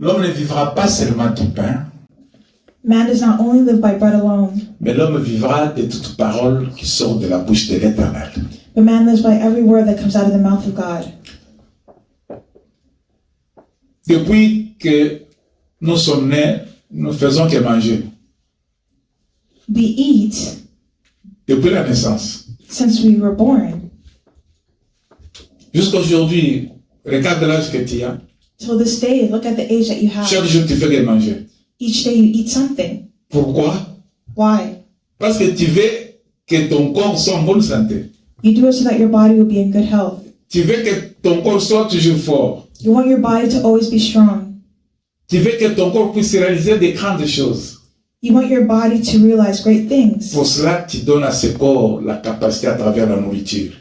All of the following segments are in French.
L'homme ne vivra pas seulement du pain, Man does not only live by bread alone, mais l'homme vivra de toute parole qui sort de la bouche de l'Éternel. but man lives by every word that comes out of the mouth of God. Depuis que nous sommes nés, nous faisons que manger. We eat Depuis la naissance. since we were born. Jusqu'à aujourd'hui, regarde l'âge que tu as. Till this day, look at the age that you have. Chaque jour, tu fais que manger. Each day you eat something. Pourquoi? Why? Parce que tu veux que ton corps soit en bonne santé. You do it so that your body will be in good health. Tu veux que ton corps soit toujours fort. You want your body to always be strong. Tu veux que ton corps puisse réaliser des grandes choses. You want your body to realize great things. Pour cela, tu donnes à ce corps la capacité à travers la nourriture.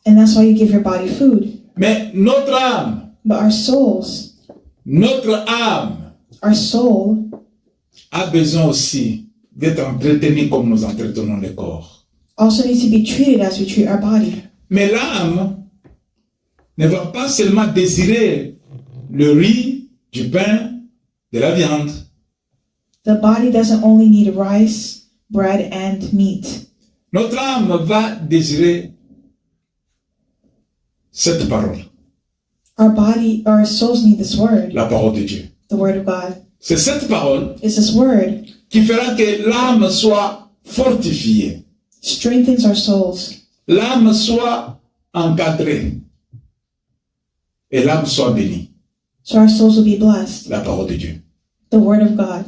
And that's why you give your body food. Mais notre âme, But our soul a besoin aussi d'être entretenu comme nous entretenons le corps. also needs to be treated as we treat our body. Mais l'âme ne va pas seulement désirer le riz, du pain, de la viande. The body doesn't only need rice, bread, and meat. Notre âme va désirer cette parole, Our souls need this word, la parole de Dieu. the word of God. C'est cette parole It's this word qui fera que l'âme soit fortifiée, strengthens our souls, l'âme soit encadrée et l'âme soit bénie. so our souls will be blessed. La parole de Dieu. The word of God.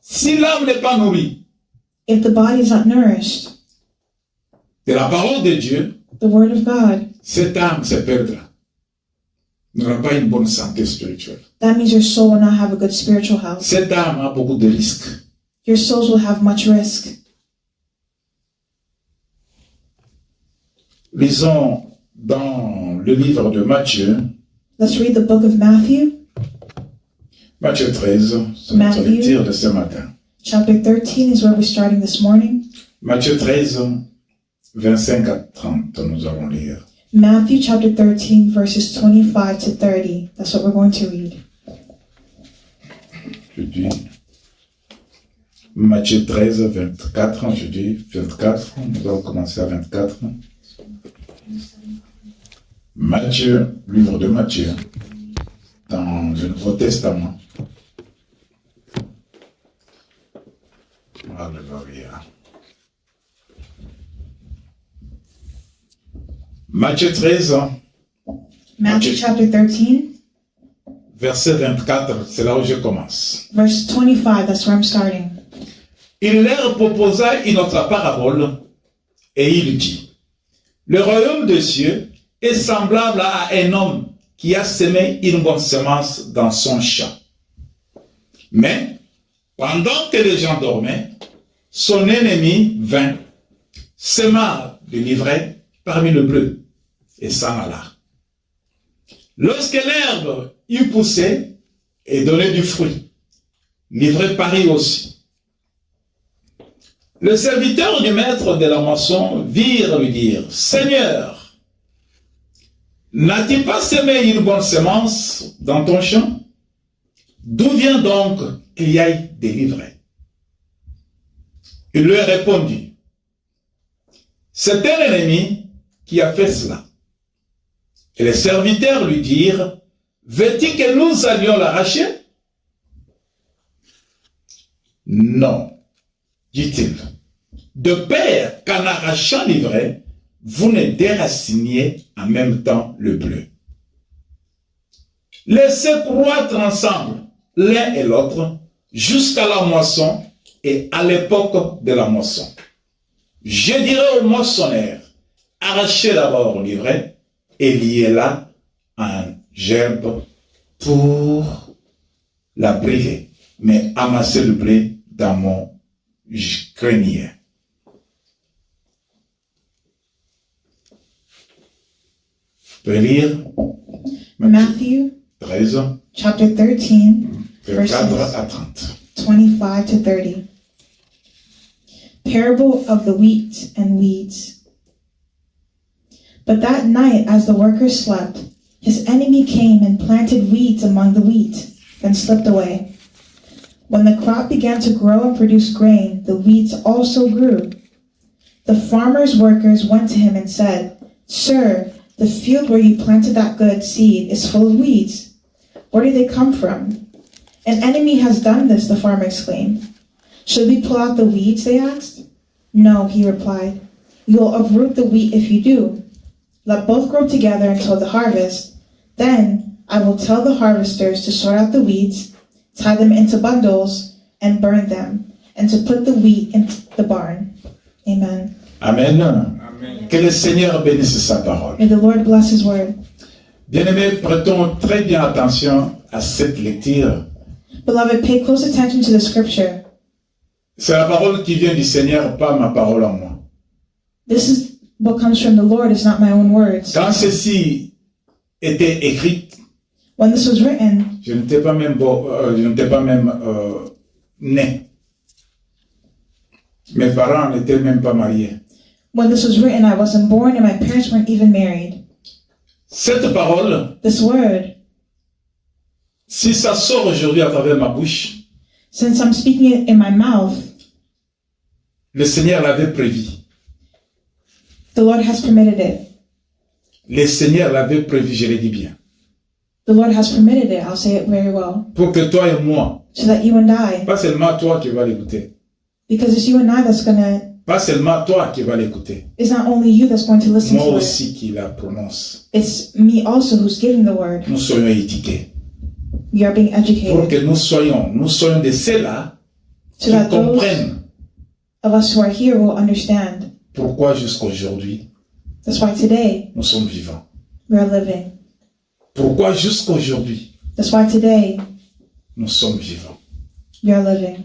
Si l'âme n'est pas nourrie If the body is not nourished, de la parole de Dieu, the word of God, cette âme se perdra. N'aura pas une bonne santé spirituelle. that means your soul will not have a good spiritual health. Cette âme a beaucoup de risques. Your souls will have much risk. Lisons dans le livre de Matthieu, Let's read the book of Matthew, Matthieu 13, c'est notre Matthew. lecture de ce matin. chapter 13 is where we're starting this morning. Matthieu 13, 25 à 30, nous allons lire. Matthew chapter 13, verses 25 to 30. That's what we're going to read. Je dis Matthieu 13, 24, je dis 24, nous allons commencer à 24. Matthieu, livre de Matthieu, dans le Nouveau Testament. Alléluia. Matthieu 13, Matthew chapter 13, verset 24, c'est là où je commence. verse 25. That's where I'm starting. Il leur proposa une autre parabole et il dit, le royaume des cieux est semblable à un homme qui a semé une bonne semence dans son champ. Mais, pendant que les gens dormaient, son ennemi vint, sema de l'ivraie parmi le bleu et s'en alla. Lorsque l'herbe eut poussé et donné du fruit, l'ivraie parut aussi. Le serviteur du maître de la moisson virent lui dire, « Seigneur, n'as-tu pas semé une bonne semence dans ton champ? D'où vient donc qu'il y ait des livrets? » Il lui répondit, « C'est un ennemi qui a fait cela. » Et les serviteurs lui dirent, « Veux-tu que nous allions l'arracher? » Non, dit-il, de peur qu'en arrachant l'ivraie, vous ne déraciniez en même temps le bleu. Laissez croître ensemble l'un et l'autre jusqu'à la moisson et à l'époque de la moisson. Je dirai au moissonneur, arrachez d'abord l'ivraie et liez-la en gerbe pour la brûler, mais amassez le blé dans mon grenier. Vous pouvez lire Matthew 13, chapter 13, verses 4 à 30. 25 to 30. Parable of the wheat and weeds. But that night, as the workers slept, His enemy came and planted weeds among the wheat, then slipped away. When the crop began to grow and produce grain, the weeds also grew. The farmer's workers went to him and said, "Sir, the field where you planted that good seed is full of weeds. Where do they come from?" "An enemy has done this," the farmer exclaimed. "Should we pull out the weeds?" they asked. "No," he replied. "You will uproot the wheat if you do. Let both grow together until the harvest. Then I will tell the harvesters to sort out the weeds, tie them into bundles, and burn them, and to put the wheat in the barn." Amen. Amen. Amen. Que le Seigneur bénisse sa parole. May the Lord bless His word. Bien-aimés, prêtons très bien attention à cette lecture. Beloved, pay close attention to the scripture. C'est la parole qui vient du Seigneur, pas ma parole en moi. This is what comes from the Lord, it's not my own words. Quand ceci était écrit, When this was written, je n'étais pas même né. Mes parents n'étaient même pas mariés. when this was written, I wasn't born and my parents weren't even married. Cette parole, This word, si ça sort aujourd'hui à travers ma bouche, since I'm speaking it in my mouth, le Seigneur l'avait prévu. the Lord has permitted it. Le Seigneur l'avait prévu, je le dis bien. The Lord has permitted it, I'll say it very well, Pour que toi et moi, so that you and I, pas seulement toi qui vas l'écouter, because it's you and I that's gonna, pas seulement toi qui vas l'écouter, it's not only you that's going to listen moi to it, aussi qui la prononce. it's me also who's giving the word. Nous soyons éduqués. We are being Pour educated, que nous soyons de ceux-là so qui that those comprennent of us who are here will understand. pourquoi jusqu'aujourd'hui That's why today nous sommes vivants. we are living. Pourquoi jusqu'aujourd'hui That's why today nous sommes vivants. we are living.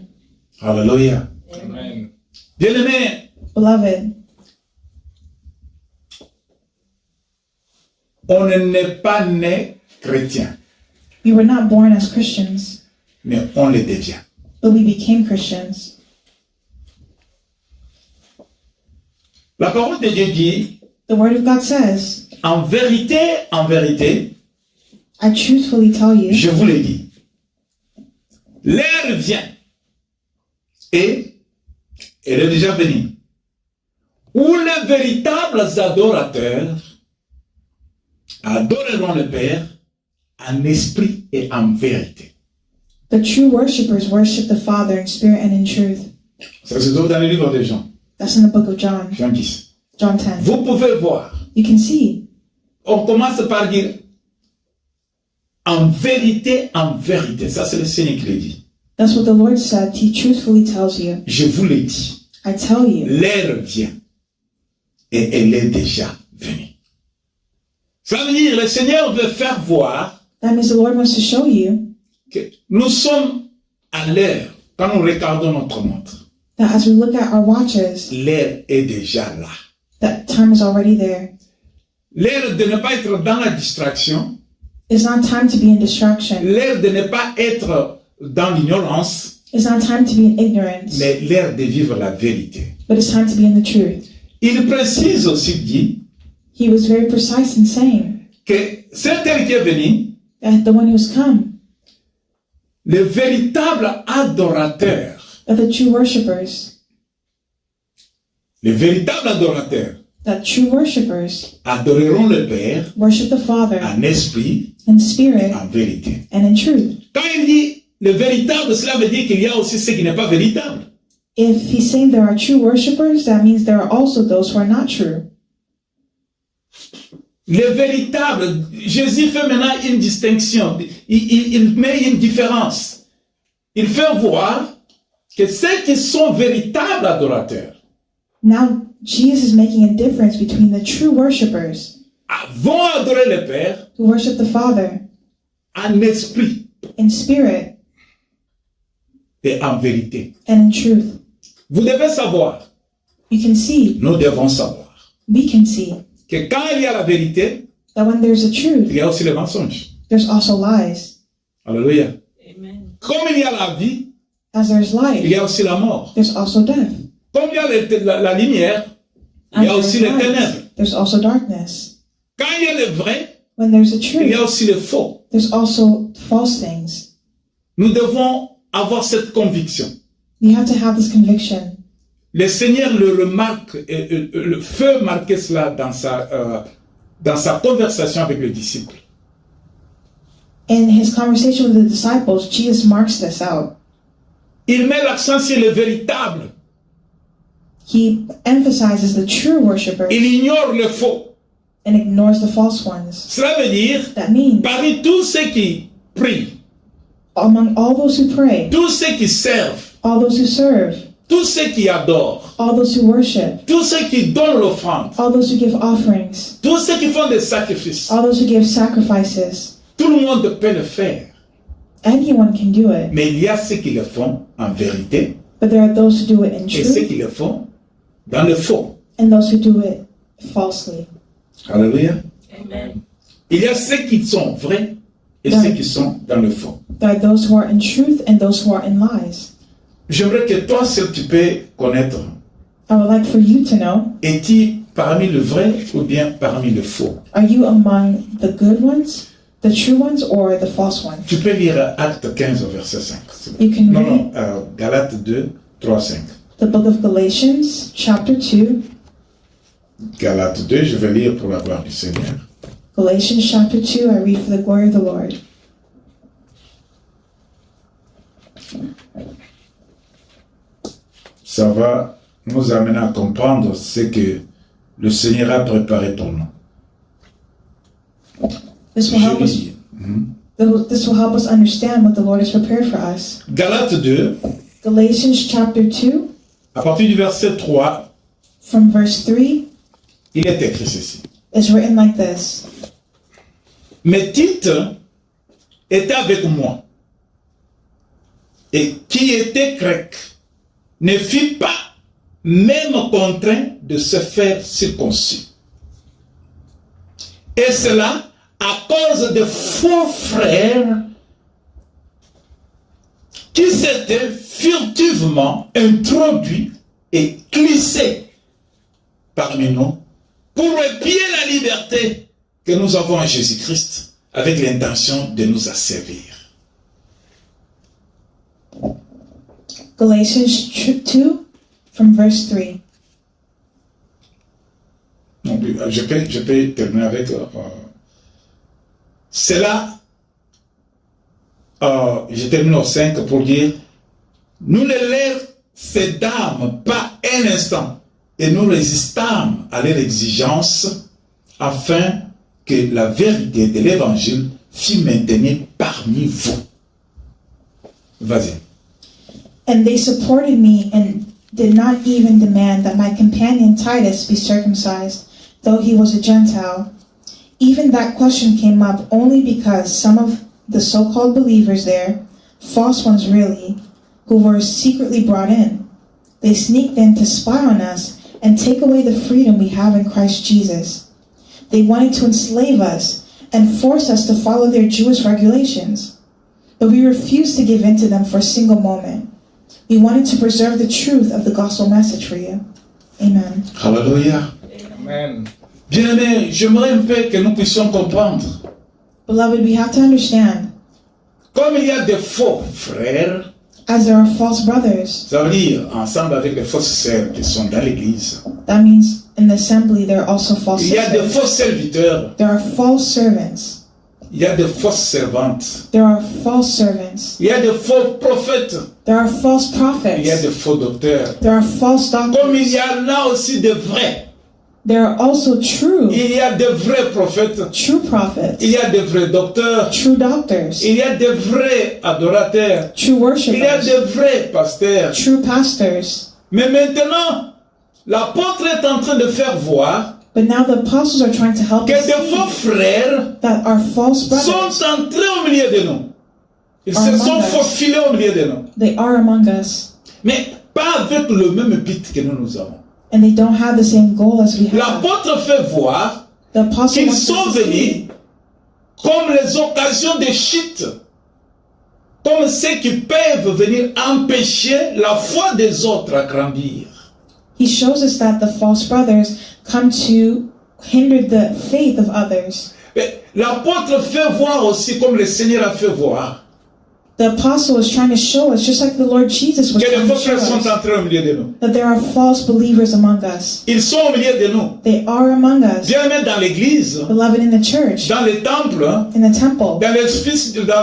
Alléluia. Amen. Bien-aimés, Beloved, on n'est pas né chrétien, we were not born as Christians, mais on le devient. but we became Christians. La parole de Dieu dit, The Word of God says, en vérité, I truthfully tell you, je vous le dis, l'heure vient, et elle est déjà venue, où les véritables adorateurs adoreront le Père en esprit et en vérité. the true worshippers worship the Father in spirit and in truth. Ça se trouve dans le livre de Jean, That's in the book of John, Jean 10. John 10. Vous pouvez voir, You can see, on commence par dire en vérité, ça c'est le Seigneur qui le dit. that's what the Lord said. He truthfully tells you. Je vous le dis, I tell you, l'heure vient et elle est déjà venue. Ça veut dire le Seigneur veut faire voir that means the Lord wants to show you que nous sommes à l'heure quand nous regardons notre montre. that as we look at our watches, L'heure est déjà là. that time is already there. L'heure de ne pas être dans la distraction, It's not time to be in distraction. l'heure de ne pas être dans l'ignorance, It's not time to be in ignorance, mais l'heure de vivre la vérité. but it's time to be in the truth. Il précise aussi, dit, He was very precise in saying que cette heure qui est venue, that the one who has come, le véritable adorateur, that the true worshippers, that true worshippers adoreront le Père worship the Father en esprit, in spirit en vérité. and in truth. Quand il dit le véritable, cela veut dire qu'il y a aussi ce qui n'est pas véritable. If he's saying there are true worshippers, that means there are also those who are not true. Le véritable, Jésus fait maintenant une distinction, il met une différence. Il fait voir que ceux qui sont véritables adorateurs Now, Jesus is making a difference between the true worshippers vont adorer le Père who worship the Father en esprit in spirit et en vérité. and in truth. Vous devez savoir, You can see, nous devons savoir, we can see, que quand il y a la vérité, that when there's a il truth, y a aussi le mensonge. there's also lies. Alléluia. Amen. Comme il y a la vie, As there's il life, y a aussi la mort. there's also death. Comme il y a la lumière, il As y a aussi there's les light, ténèbres. there's also darkness. Quand il y a le vrai, When there's a il y a truth, aussi le faux. there's also false things. Nous devons avoir cette conviction. We have to have this conviction. Le Seigneur le remarque, et le feu marquait cela dans sa conversation avec les disciples. In his conversation with the disciples, Jesus marks this out. Il met l'accent sur le véritable. He emphasizes the true worshiper Il ignore le faux. and ignores the false ones. Cela veut dire, That means, parmi tous ceux qui prient, among all those who pray, tous ceux qui servent, all those who serve, tous ceux qui adorent, all those who worship, tous ceux qui donnent l'offrande, all those who give offerings, tous ceux qui font des sacrifices, all those who give sacrifices, tout le monde peut le faire. anyone can do it. Mais il y a ceux qui le font en vérité But there are those who do it in et ceux truth qui le font dans le faux. and those who do it falsely. Alléluia. Amen. Il y a ceux qui sont vrais et ceux qui sont dans le faux. There are those who are in truth and those who are in lies. J'aimerais que toi seul tu peux connaître. I would like for you to know, Es-tu parmi le vrai ou bien parmi le faux? are you among the good ones, the true ones, or the false ones? Tu peux lire Acte 15 au verset 5. You can Non, read non, Galates 2, 3, 5. the book of Galatians, chapter 2. Galates 2, je vais lire pour la gloire du Seigneur. Galatians chapter 2, I read for the glory of the Lord. Ça va nous amener à comprendre ce que le Seigneur a préparé pour nous. This will help Je us. lis. This will help us understand what the Lord has prepared for us. Galates 2, Galatians chapter 2, à partir du verset 3, from verse 3, il est écrit ceci. is written like this. Mais Tite était avec moi, et qui était grec, ne fut pas même contraint de se faire circoncis. Et cela à cause de faux frères qui s'étaient furtivement introduits et glissés parmi nous pour épier la liberté que nous avons en Jésus-Christ avec l'intention de nous asservir. Galatians 2, from verse 3. Donc, je peux terminer avec cela. Je termine au 5 pour dire, nous ne leur cédâmes pas un instant et nous résistâmes à leur exigence afin que la vérité de l'évangile fût maintenue parmi vous. Vas-y. And they supported me and did not even demand that my companion Titus be circumcised, though he was a Gentile. Even that question came up only because some of the so-called believers there, false ones really, who were secretly brought in, they sneaked in to spy on us and take away the freedom we have in Christ Jesus. They wanted to enslave us and force us to follow their Jewish regulations. But we refused to give in to them for a single moment. We wanted to preserve the truth of the gospel message for you. Amen. Hallelujah. Amen. Bien-aimés, j'aimerais un peu que nous puissions comprendre. Beloved, we have to understand, Comme il y a des faux frères, as there are false brothers, ça veut dire ensemble avec les fausses sœurs qui sont dans l'église. that means in the assembly there are also false Il y a des sisters. faux serviteurs, There are false servants. il y a des fausses servantes, There are false servants. il y a des faux prophètes, There are false il y a prophets. des faux docteurs. There are false Comme il y doctors. en a aussi de vrais, There are also true il y a de vrais prophètes, prophets, il y a de vrais docteurs, true doctors, il y a de vrais adorateurs, true il y a worshipers, de vrais pasteurs. true pastors. Mais maintenant, l'apôtre est en train de faire voir But now the apostles are trying to help que us de faux see frères that our false brothers, sont entrés au milieu de nous. Ils se Among sont us. faufilés au milieu de nous. they are among us, Mais pas avec le même but que nous avons. and they don't have the same goal as we have. L'apôtre fait voir The apostle qu'ils wants us sont to see venus comme les occasions de chute, comme ceux qui peuvent venir empêcher la foi des autres à grandir. He shows us that the false brothers come to hinder the faith of others. Mais l'apôtre fait voir aussi, comme le Seigneur a fait voir, The apostle is trying to show us, just like the Lord Jesus was que les trying to faux show frères sont us, entrés au milieu de nous. that there are false believers among us. Ils sont au milieu de nous. They are among us, Bien même dans l'église, beloved, in the church, dans les temples, in the temple, dans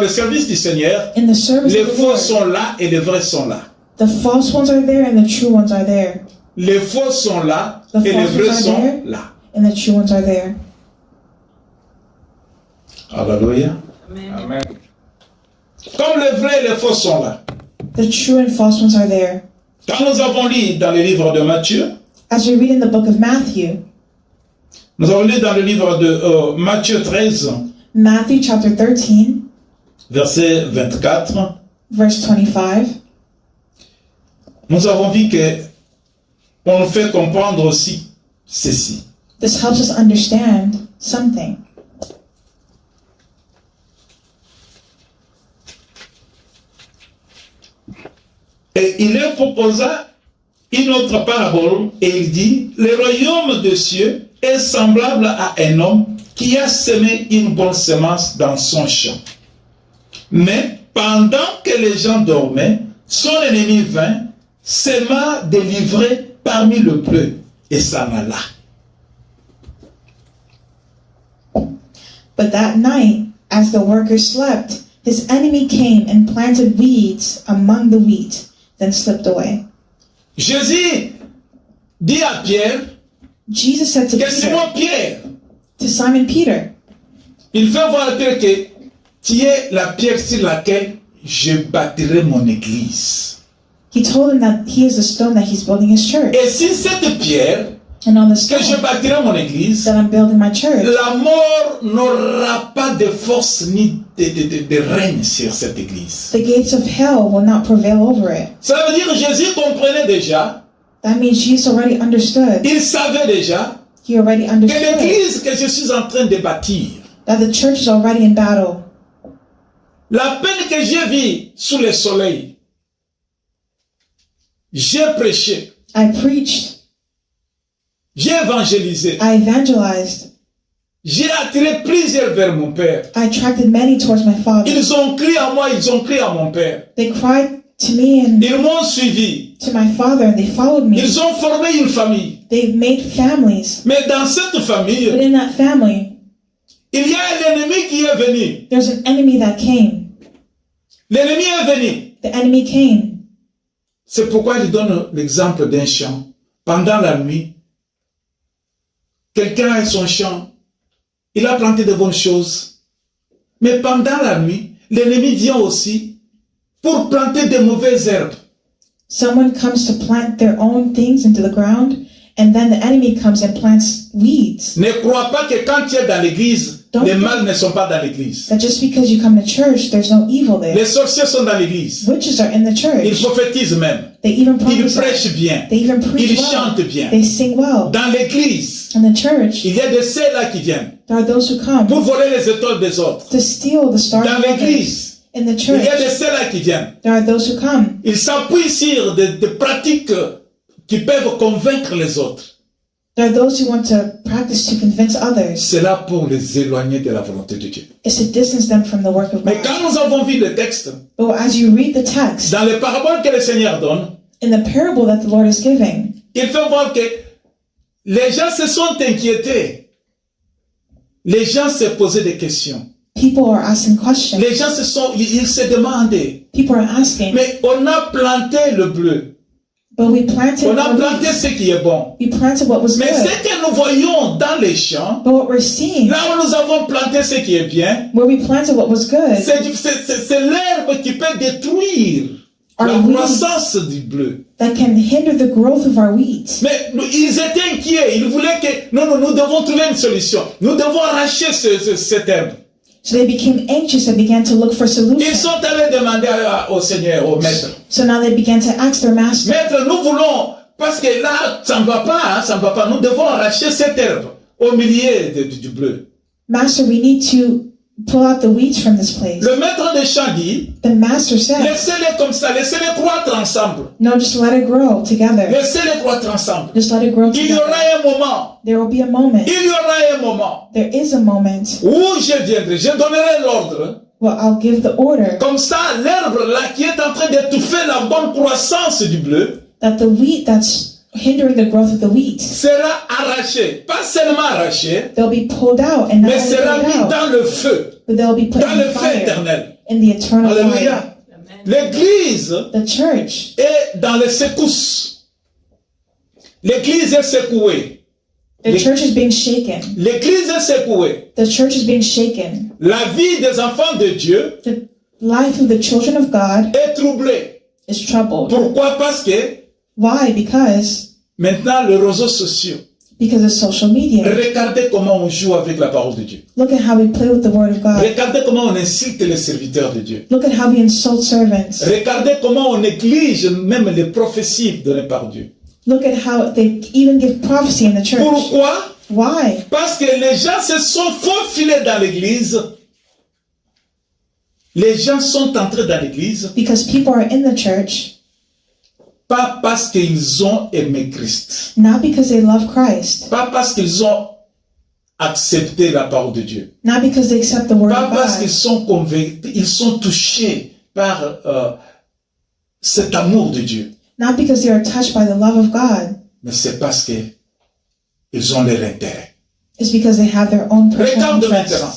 le service du Seigneur, in the service les of the faux Lord. sont là et les vrais sont là. The false ones are there and the true ones are there. Les faux sont là The et les false vrais ones are sont there. là. And the true ones are there. Alléluia. Amen. Amen. Comme les vrais et les faux sont là. The true and false ones are there. Quand nous avons lu dans le livre de Matthieu, As we read in the book of Matthew, nous avons lu dans le livre de Matthieu 13, Matthew chapter 13, verset 24, verse 25, nous avons vu que on nous fait comprendre aussi ceci. this helps us understand something. Et il leur proposa une autre parabole et il dit, le royaume des cieux est semblable à un homme qui a semé une bonne semence dans son champ. Mais pendant que les gens dormaient, son ennemi vint, sema des livrées parmi le bleu et s'en alla. But that night, as the workers slept, his enemy came and planted weeds among the wheat, then slipped away. Jésus dit à Pierre, Jesus said to que Peter, Simon Pierre, to Simon Peter, il fait voir à Pierre que tu es la pierre sur laquelle je bâtirai mon église. he told him that he is the stone that he's building his church. Et si cette pierre And on the que je stone bâtirai mon église, that I'm building my church, la mort n'aura pas de force ni de règne sur cette église. the gates of hell will not prevail over it. Ça veut dire que Jésus comprenait déjà, That means Jesus already understood. il savait déjà He already que understood l'église que je suis en train de bâtir, that the church is already in battle. la peine que j'ai vue sous le soleil, j'ai prêché, I preached, j'ai évangélisé, I evangelized, j'ai attiré plusieurs vers mon Père. I attracted many towards my Father. Ils ont crié à moi, ils ont crié à mon Père. They cried to me and Ils m'ont suivi. to my Father, and they followed me. Ils ont formé une famille. They made families. Mais dans cette But famille, in that family, il y a l'ennemi qui est venu. there's an enemy that came. L'ennemi est venu. The enemy came. C'est pourquoi il donne l'exemple d'un champ. Pendant la nuit, quelqu'un a son champ. Il a planté de bonnes choses. Mais pendant la nuit, l'ennemi vient aussi pour planter de mauvaises herbes. Someone comes to plant their own things into the ground, and then the enemy comes and plants weeds. Ne crois pas que quand tu es dans l'église, Donc- les mâles ne sont pas dans l'église. That just because you come to church, there's no evil there. Les sorciers sont dans l'église. Witches are in the Ils church. prophétisent même. They even Ils prophesy. prêchent bien. They even preach Ils well. chantent bien. They sing well. Dans l'église, In the church, il y a de ceux-là qui viennent there are those who come pour voler les étoiles des autres. to steal the stars Dans of others. l'église, In the il y a de church, ceux-là qui viennent. there are those who come. Ils s'appuient sur des pratiques qui peuvent convaincre les autres. There are those who want to practice to convince others. C'est là pour les éloigner de la volonté de Dieu. It's to distance them from the work of Mais God. quand nous avons vu le texte, But as you read the text, dans les paraboles que le Seigneur donne, in the parable that the Lord is giving, il fait voir que les gens se sont inquiétés. Les gens se posaient des questions. people are asking questions. Les gens ils se demandaient. People are asking, Mais on a planté le bleu. but we planted On a the planté weeds. ce qui est bon. We planted what was Mais good. ce que nous voyons dans les champs, But what we're seeing, là où nous avons planté ce qui est bien, where we planted what was good, c'est l'herbe qui peut détruire la Are we- croissance du bleu. that can hinder the growth of our wheat. Mais ils étaient inquiets. Ils voulaient que nous devons trouver une solution. Nous devons arracher cette herbe. So they became anxious and began to look for Ils solutions. sont allés demander au Seigneur, au maître. So now they began to ask their master, Maître, nous voulons, parce que là, ça ne va pas, hein, ça ne va pas. Nous devons arracher cette herbe au milieu du bleu. Master, we need to pull out the weeds from this place. Le maître des champs dit, The master said, laissez-les comme ça, laissez-les croître ensemble. no, just let it grow together. Laissez-les croître ensemble. Just let it grow Il y aura together. un moment, There will be a moment. il y aura un moment There is a moment. où je viendrai, je donnerai l'ordre. Well, I'll give the order Comme ça, l'herbe là qui est en train d'étouffer la bonne croissance du bleu that the wheat that's hindering the growth of the wheat, sera arraché. Pas seulement arraché, they'll be pulled out, and not mais only sera pulled mis out, dans le feu, but they'll be put dans in le the feu fire, éternel. in the eternal fire. Alléluia. L'église The church est dans les secousses. L'église est secouée. The church is being shaken. L'église est secouée. The church is being shaken. La vie des enfants de Dieu The life of the children of God est troublée. is troubled. Pourquoi? Parce que Why? Because maintenant, les réseaux sociaux. of social media. Regardez comment on joue avec la parole de Dieu. Look at how we play with the word of God. Regardez comment on insulte les serviteurs de Dieu. Look at how we insult servants. Regardez comment on néglige même les prophéties données par Dieu. Look at how they even give prophecy in the church. Pourquoi? Why? Parce que les gens se sont faufilés dans l'église. Les gens sont entrés dans l'église, Because people are in the church, pas parce qu'ils ont aimé Christ, not because they love Christ, pas parce qu'ils ont accepté la parole de Dieu, not because they accept the word pas of parce qu'ils God, sont convaincus, ils sont touchés par cet amour de Dieu, not because they are touched by the love of God. mais c'est parce que ils ont leur intérêt. It's because they have their own personal Regarde interests. maintenant.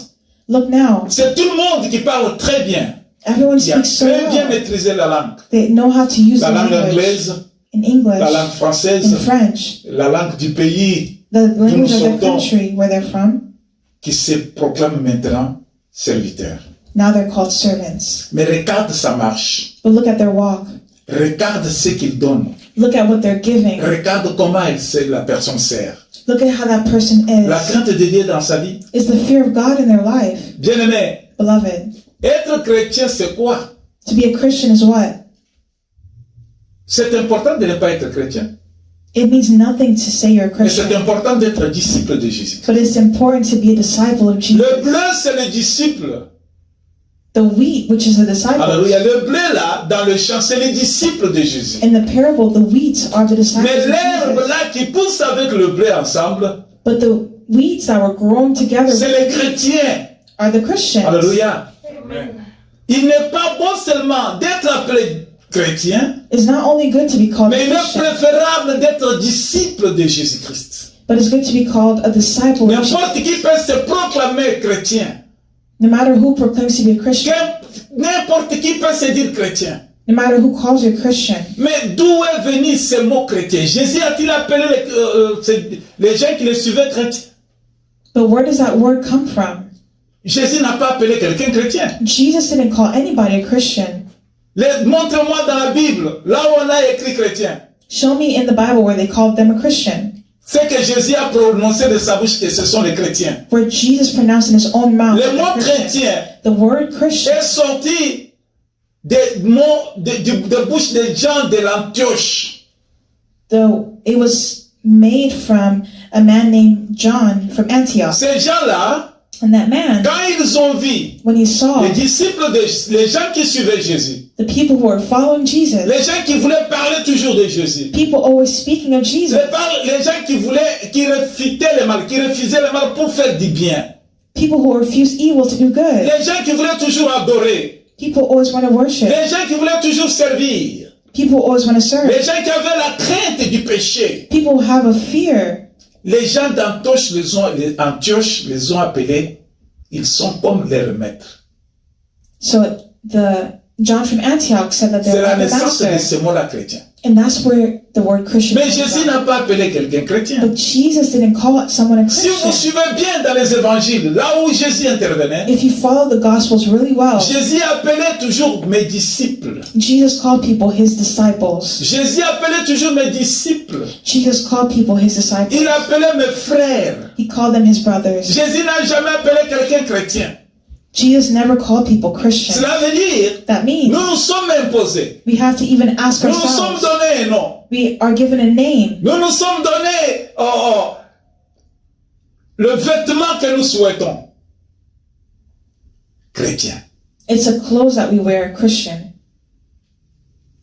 Look now, C'est tout le monde qui parle très bien, everyone qui a speaks so très bien well. maîtrisé la langue. They know how to use La the langue language anglaise, in la English, langue in française, French, la langue du pays, the language of their sortons. country where they're from. qui se proclament maintenant serviteurs. Now they're called servants. Mais regarde sa marche. But look at their walk. Regarde ce qu'il donne. Look at what they're giving. Regarde comment la personne sert. Look at how that person La is. crainte de Dieu dans sa vie. Is the fear of God in their life. Bien-aimé, Beloved, être chrétien, c'est quoi? to be a Christian is what? C'est important de ne pas être chrétien. It means nothing to say you're a Mais c'est Christian, important d'être disciple de Jésus. but it's important to be a disciple of Le Jesus. bleu, c'est le disciple. The wheat, which is the disciple. Alléluia. Le bleu, là, dans le champ, c'est les disciples de Jésus. In the parable, the wheats are the disciples Mais of l'herbe, Jesus. là, qui pousse avec le bleu ensemble, But the weeds that were grown together c'est les chrétiens. are the Christians. Alléluia. Amen. Il n'est pas bon seulement d'être appelé chrétien, It's not only good to be called a mais il est Christian, préférable d'être disciple de Jésus-Christ. but it's good to be called a disciple of Jesus. N'importe qui peut se proclamer chrétien. No matter who proclaims to be a Christian, N'importe qui peut se dire chrétien. no matter who calls you a Christian. Mais d'où est venu ce mot chrétien? Jésus a-t-il appelé les gens qui le suivaient chrétiens? But where does that word come from? Jésus n'a pas appelé quelqu'un chrétien. Jesus didn't call anybody a Christian. Montre-moi dans la Bible, là où on a écrit chrétien. Show me in the Bible where they called them a Christian. C'est que Jésus a prononcé de sa bouche que ce sont les chrétiens. Where Jesus pronounced in his own mouth Le that mot they're Christian. chrétien The word Christian est sorti des mots de bouche des gens de l'Antioche. it was made from a man named John from Antioch. Ces gens-là, And that man, quand ils ont vu when he saw les disciples, les gens qui suivaient Jésus, the people who were following Jesus, les gens qui voulaient parler toujours de Jésus, people always speaking of Jesus, les gens qui refutaient le mal, qui refusaient le mal pour faire du bien, people who refuse evil to do good, les gens qui voulaient toujours adorer, people always want to worship, les gens qui voulaient toujours servir, people always want to serve, les gens qui avaient la crainte du péché. people who have a fear. Les gens d'Antioche les ont appelés, ils sont comme leurs maîtres. So John from Antioch said that C'est they're la like a naissance de master. ce mot-là chrétien. And that's where the word Christian Mais comes Jésus from. n'a pas appelé quelqu'un chrétien. But Jesus didn't call someone a Si vous Christian. suivez bien dans les évangiles, là où Jésus intervenait, If you follow the Gospels really well, Jésus appelait toujours mes disciples. Jesus called people his disciples. Jésus appelait toujours mes disciples. Jesus called people his disciples. Il appelait mes frères. He called them his brothers. Jésus n'a jamais appelé quelqu'un chrétien. Jesus never called people Christian. Cela veut dire, That means nous nous sommes imposés. we have to even ask Nous nous sommes ourselves. donnés un nom. We are given a name. Nous nous sommes donnés le vêtement que nous souhaitons. chrétien. It's a clothes that we wear, Christian.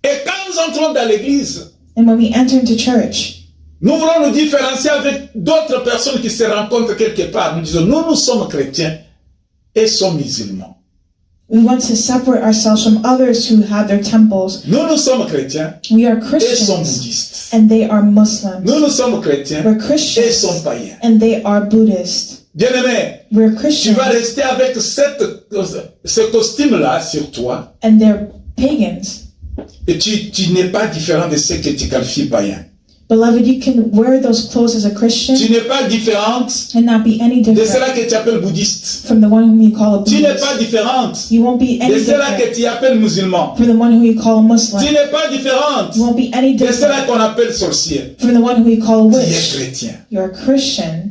Et quand nous entrons dans l'église, And when we enter into church, nous voulons nous différencier avec d'autres personnes qui se rencontrent quelque part. Nous disons, nous sommes chrétiens et sommes musulmans. we want to separate ourselves from others who have their temples. Nous sommes chrétiens We are et sommes Christians, bouddhistes. and they are Muslims. Nous sommes chrétiens We're et Christians, sommes païens. and they are Buddhist. Bien-aimé, We're tu Christians, vas rester avec ce costume-là sur toi and they're pagans. et tu n'es pas différent de ceux que tu qualifies païens. Beloved, you can wear those clothes as a Christian Tu n'es pas différente and not be any de different ceux-là que tu appelles bouddhistes. from the one whom you call a Tu n'es Buddhist. pas différente You won't be de any ceux-là que different tu appelles musulmans. from the one who you call a Tu Muslim. n'es pas différente You won't be any de ceux-là different qu'on appelle sorciers. from the one who you call a Tu es witch. chrétien. You're a Christian.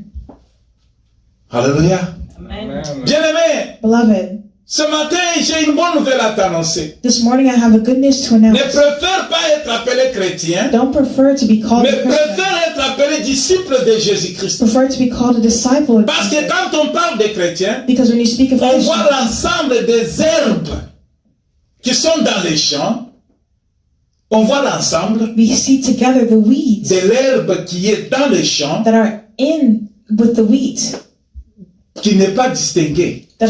Alléluia. Amen. Bien-aimé, Beloved, ce matin, j'ai une bonne nouvelle à t'annoncer. this morning I have a good news to Ne announce. préfère pas être appelé chrétien, Don't prefer to be called mais a Christian. préfère être appelé disciple de Jésus-Christ. Prefer to be called a disciple of Parce que Jesus. quand on parle des chrétiens, Because when you speak of on Christians, voit l'ensemble des herbes qui sont dans les champs. On voit l'ensemble we see together the weeds de l'herbe qui est dans les champs, that are in with the wheat, qui n'est pas distinguée, That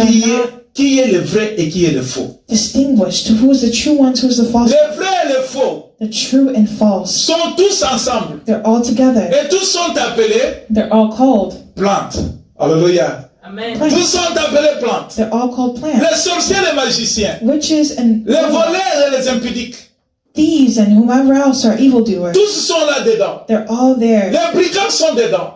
qui est le vrai et qui est le faux. distinguished to who is the true one, who is the false, Le vrai et le faux the true and false. sont tous ensemble They're all together. et tous sont appelés They're all called plantes. Alléluia. Amen. Tous sont appelés plantes. They're all called plants. Les sorciers, les magiciens, Witches and les voleurs et les impudiques, thieves and whomever else are evildoers. tous sont là-dedans. They're all there. Les brigands sont dedans.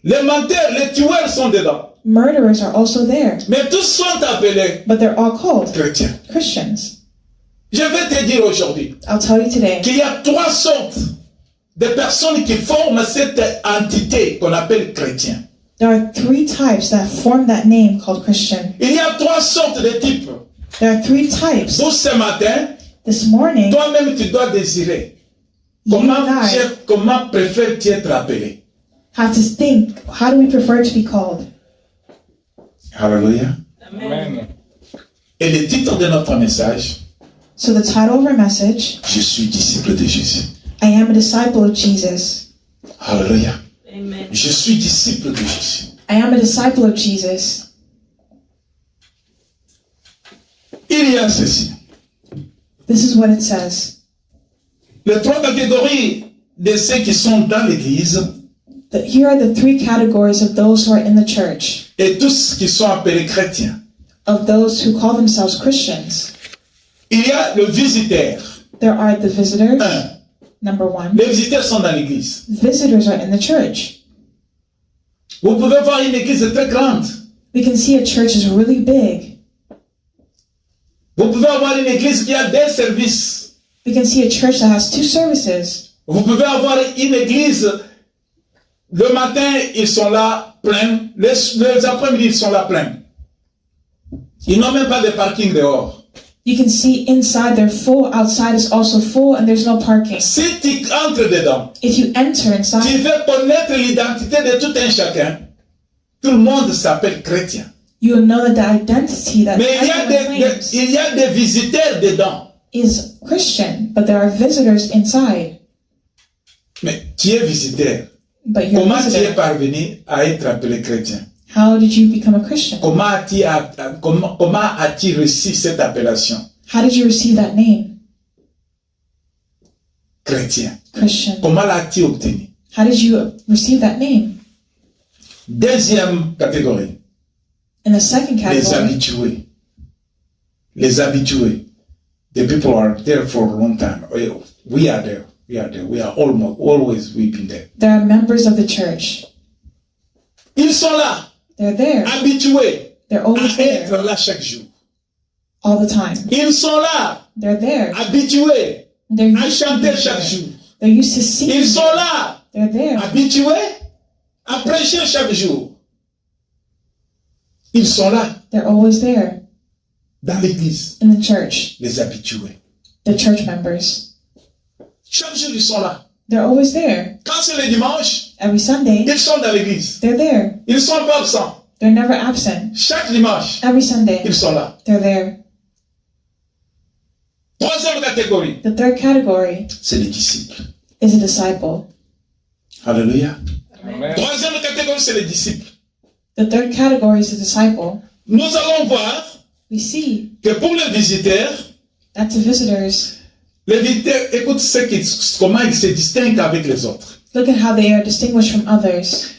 Les menteurs, les tueurs sont dedans. Murderers are also there. Mais tous sont appelés But they're all called chrétiens. Christians. Je vais te dire aujourd'hui I'll tell you today, qu'il y a trois sortes de personnes qui forment cette entité qu'on appelle chrétien. there are three types that form that name called Christian. Il y a trois sortes de types. There are three types. Donc ce matin, This morning, toi-même tu dois désirer. you and I Comment préfères-tu être appelé? have to think, how do we prefer to be called? Alléluia. Amen. Et le titre de notre message, So the title of our message, je suis disciple de Jésus. I am a disciple of Jesus. Alléluia. Amen. Je suis disciple de Jésus. I am a disciple of Jesus. Il y a ceci. This is what it says. Les trois catégories de ceux qui sont dans l'église Here are the three categories of those who are in the church, et tous qui sont appelés chrétiens. of those who call themselves Christians. Il y a le visiteur. There are the visitors, Un. number one. Les visiteurs sont dans l'église. Visitors are in the church. Vous pouvez voir une église très grande. We can see a church is really big. Vous pouvez avoir une église qui a des services. We can see a church that has two services. Vous pouvez avoir une église, le matin, ils sont là pleins. Les après-midi, ils sont là pleins. Ils n'ont même pas de parking dehors. You can see inside they're full, outside is also full, and there's no parking. Si tu entres dedans, If you enter tu inside, veux connaître l'identité de tout un chacun. Tout le monde s'appelle chrétien. you'll know that the identity that Mais everyone claims il y a des visiteurs dedans. is Christian, but there are visitors inside. Mais tu es visiteur. But you're Comment a tu es visitor. parvenu à être appelé chrétien? How did you become a Christian? Comment as-tu reçu cette appellation? How did you receive that name, Chrétien. Christian? Comment l'as-tu obtenu? How did you receive that name? Deuxième catégorie, In the second les category, habitués. Les habitués. The people are there for a long time. We are there. We are there. We are always we've been there. there are members of the church. Ils sont là, They're there. habitués They're à always there être là chaque jour. all the time. Ils sont là, They're there. habitués They're à used to chanter being chaque there. jour. They're used to singing. Ils sont là, They're there. habitués à prêcher chaque jour. Ils sont là, They're always there dans l'église, in the church. les habitués. The church members. Chaque jour, ils sont là. They're always there. Quand c'est le dimanche, Every Sunday, ils sont dans l'église. they're there. Ils ne sont pas absents. They're never absent. Chaque dimanche, Every Sunday, ils sont là. they're there. Troisième catégorie, The third category c'est les disciples. is a disciple. Alléluia. Amen. Troisième catégorie, c'est les disciples. The third category is a disciple. Nous allons voir We see que pour les visiteurs, that to visitors, les visiteurs, écoute comment ils se distinguent avec les autres. look at how they are distinguished from others.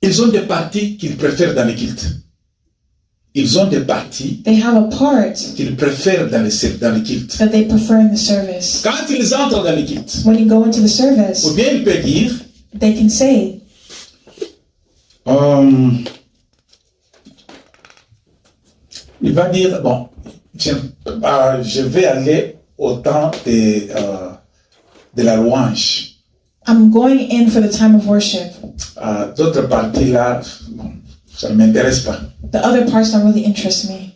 Ils ont des parties qu'ils préfèrent dans les cultes. Ils ont des parties They have a part qu'ils préfèrent dans les cultes. that they prefer in the service. Quand ils entrent dans les cultes, When you go into the service, ou bien il peut dire, they can say, il va dire, bon, je vais aller au temps de la louange. I'm going in for the time of worship. D'autres parties là, bon, ça ne m'intéresse pas. The other parts don't really interest me.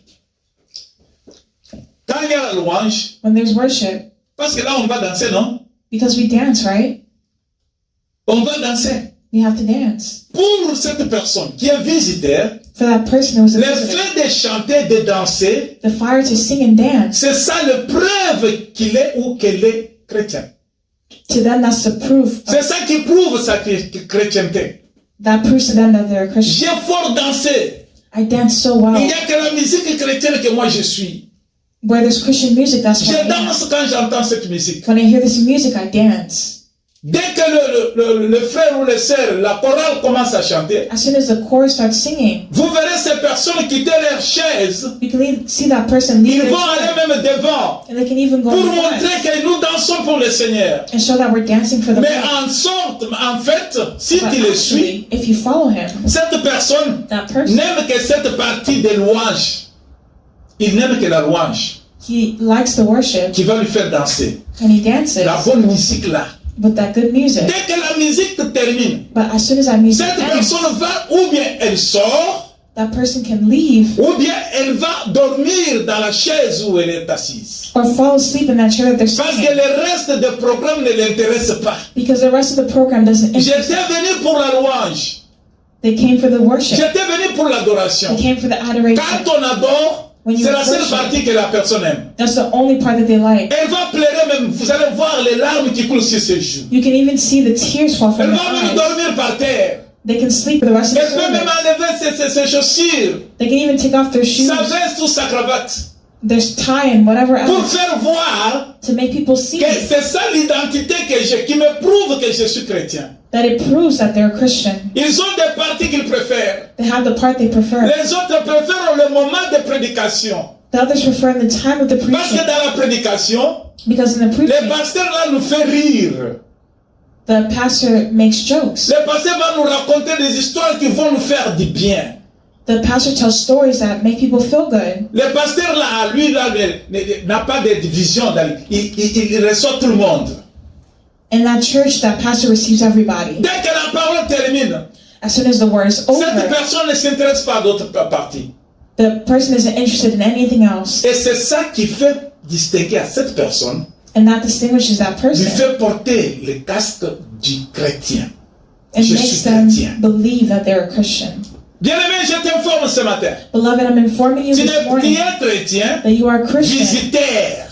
Quand il y a la louange, When there's worship, parce que là on va danser, non? because we dance, right? On va danser. We have to dance. Pour cette personne qui est visiteur, For that person who's a le visitor, fait de chanter, de danser, the fire to sing and dance, c'est ça le preuve qu'il est ou qu'elle est chrétien. to them that's the proof. C'est ça qui prouve sa chrétienté. That proves to them that they're a Christian. J'ai fort dansé. I dance so Il well. n'y a que la musique chrétienne que moi je suis. Where there's Christian music, that's Je what I am. danse quand j'entends cette musique. When I hear this music, I dance. Dès que le frère ou le sœur, la chorale commence à chanter, As soon as the chorus starts singing, vous verrez ces personnes quitter leur chaise. we can see that person leave Ils their vont aller chair, même devant and they can even go pour in front montrer que nous dansons pour le Seigneur. and show that we're dancing for the Mais Lord. en fait, si But tu le suis, actually, if you follow him, cette personne that person, n'aime que cette partie de louange. Il n'aime que la louange he likes the worship qui va lui faire danser. and he dances La bonne musique là. with that good music. Dès que la musique termine, But as soon as that music cette ends, personne va, ou bien elle sort, that person can leave ou bien elle va dormir dans la chaise où elle est assise. or fall asleep in that chair that they're Parce que singing le reste du programme ne l'intéresse pas. because the rest of the program doesn't interest J'étais them. venu pour la louange. They came for the worship. J'étais venu pour l'adoration. They came for the adoration. Quand on adore, When you c'est la seule worship, partie que la personne aime. that's the only part that they like. Elle va pleurer même, vous allez voir les larmes qui coulent sur ses joues. You can even see the tears fall Elle from their va même eyes. dormir par terre. They can sleep for the rest of Elle the peut même service. enlever ses chaussures, They can even take off their shoes, sa veste ou sa cravate. their tie, and whatever Pour else faire voir to make people see que c'est ça l'identité que j'ai, qui me prouve que je suis chrétien. that it proves that they're a Christian. Ils ont des parties qu'ils préfèrent. They have the part they prefer. Les autres préfèrent le moment de prédication. The others prefer the time of the Parce que preaching dans la prédication, because in the le preaching, pasteur là nous fait rire. the pastor makes jokes. Le pasteur va nous raconter des histoires qui vont nous faire du bien. The pastor tells stories that make people feel good. Le pasteur là, lui là, n'a pas de division. Il reçoit tout le monde. In that church, that pastor receives everybody. Dès que la parole termine, As soon as the word is cette over, personne ne s'intéresse pas à d'autres parties. the person isn't interested in anything else. Et c'est ça qui fait distinguer à cette personne, And that distinguishes that lui person fait porter le casque du chrétien. and Je makes suis them chrétien. believe that they're a Christian. Bien-aimé, je t'informe ce matin. Beloved, I'm informing you Tu this es morning chrétien, that you are a Christian visiteur.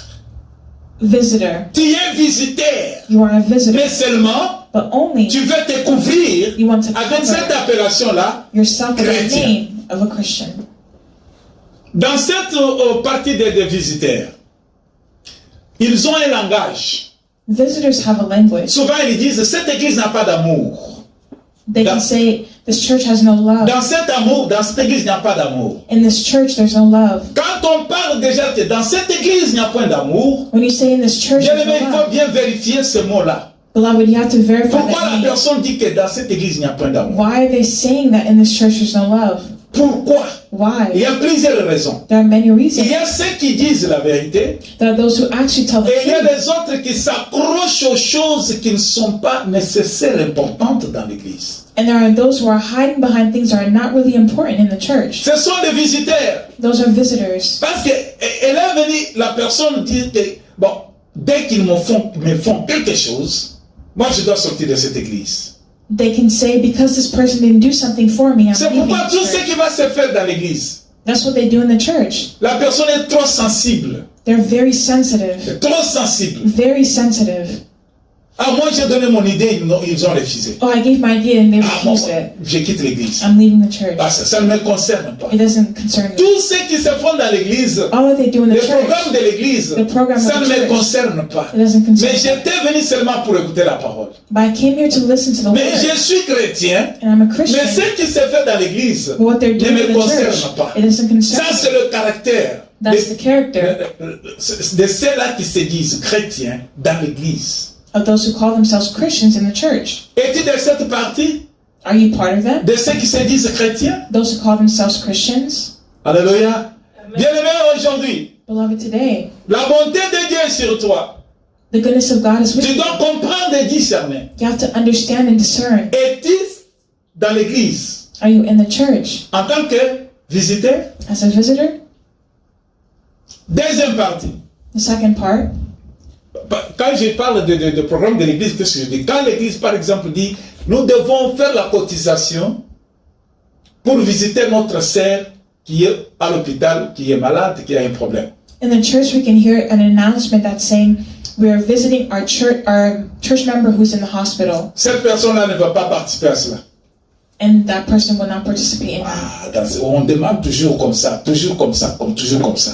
visitor. Tu es visiteur. You are a visitor, Mais seulement, but only tu veux te couvrir you want to avec cette cover appellation-là. yourself with the chrétien. name of a Christian. Dans cette partie des visiteurs, ils ont un langage. Visitors have a language. Souvent, ils disent, cette église n'a pas d'amour. They can say, this church has no love. Dans cet amour, dans cette église, il n'y a pas d'amour. In this church, there's no love. Quand on parle déjà que dans cette église, il n'y a point d'amour, When you say in this church, bien there's aimé, il no faut love, bien vérifier ce mot-là. beloved, you have to verify Pourquoi that la name. personne dit que dans cette église, il n'y a point d'amour? Why are they saying that in this church there's no love? Pourquoi? Il Why? y a plusieurs raisons. There are many Il reasons. y a ceux qui disent la vérité, There are those who actually tell the et il y a truth. les autres qui s'accrochent aux choses qui ne sont pas nécessaires, importantes dans l'église. And there are those who are hiding behind things that are not really important in the church. Ce sont des visiteurs. Those are visitors. Parce que elle est venue, la personne dit que, bon, dès qu'ils me font quelque chose, moi je dois sortir de cette église. They can say, because this person didn't do something for me, I'm C'est leaving pourquoi the tout ce church. qui va se faire dans l'église, That's what they do in the church. la personne est trop sensible. They're very sensitive. Trop sensible. Very sensitive. Ah, moi j'ai donné mon idée, ils ont refusé. Oh, I gave my idea and they Ah, bon, refused it. je quitte l'église. I'm leaving the church. Ah, ça ne me concerne pas. It doesn't concern me. Tout ce qui se fait dans l'église, All that they do in les the programmes church, de l'église, the program of ça ne the me church, concerne pas. it doesn't concern Mais me. j'étais venu seulement pour écouter la parole. But I came here to listen to the Mais je word, suis chrétien, and I'm a mais Christian. ce qui se fait dans l'église But what they're ne doing in me the concerne church, pas. it doesn't concern Ça, me. c'est le caractère That's the character de ceux-là qui se disent chrétiens dans l'église. of those who call themselves Christians in the church. Es-tu de cette partie Are you part of them? de ceux qui se disent chrétiens? Those who call themselves Christians? Alléluia. Bien-aimé, aujourd'hui, Beloved, today, la bonté de Dieu est sur toi. the goodness of God is with Tu you. dois comprendre et discerner. You have to understand and discern. Es-tu dans l'église Are you in the church en tant que visiteur? as a visitor? Deuxième partie. The second part, Quand je parle de programme de l'église, qu'est-ce que je dis? Quand l'église, par exemple, dit, nous devons faire la cotisation pour visiter notre sœur qui est à l'hôpital, qui est malade, qui a un problème. in the church we can hear an announcement that's saying we are visiting our church member who's in the hospital, Cette personne-là ne va pas participer à cela. and that person will not participate in that. Ah, on demande toujours comme ça, toujours comme ça, toujours comme ça.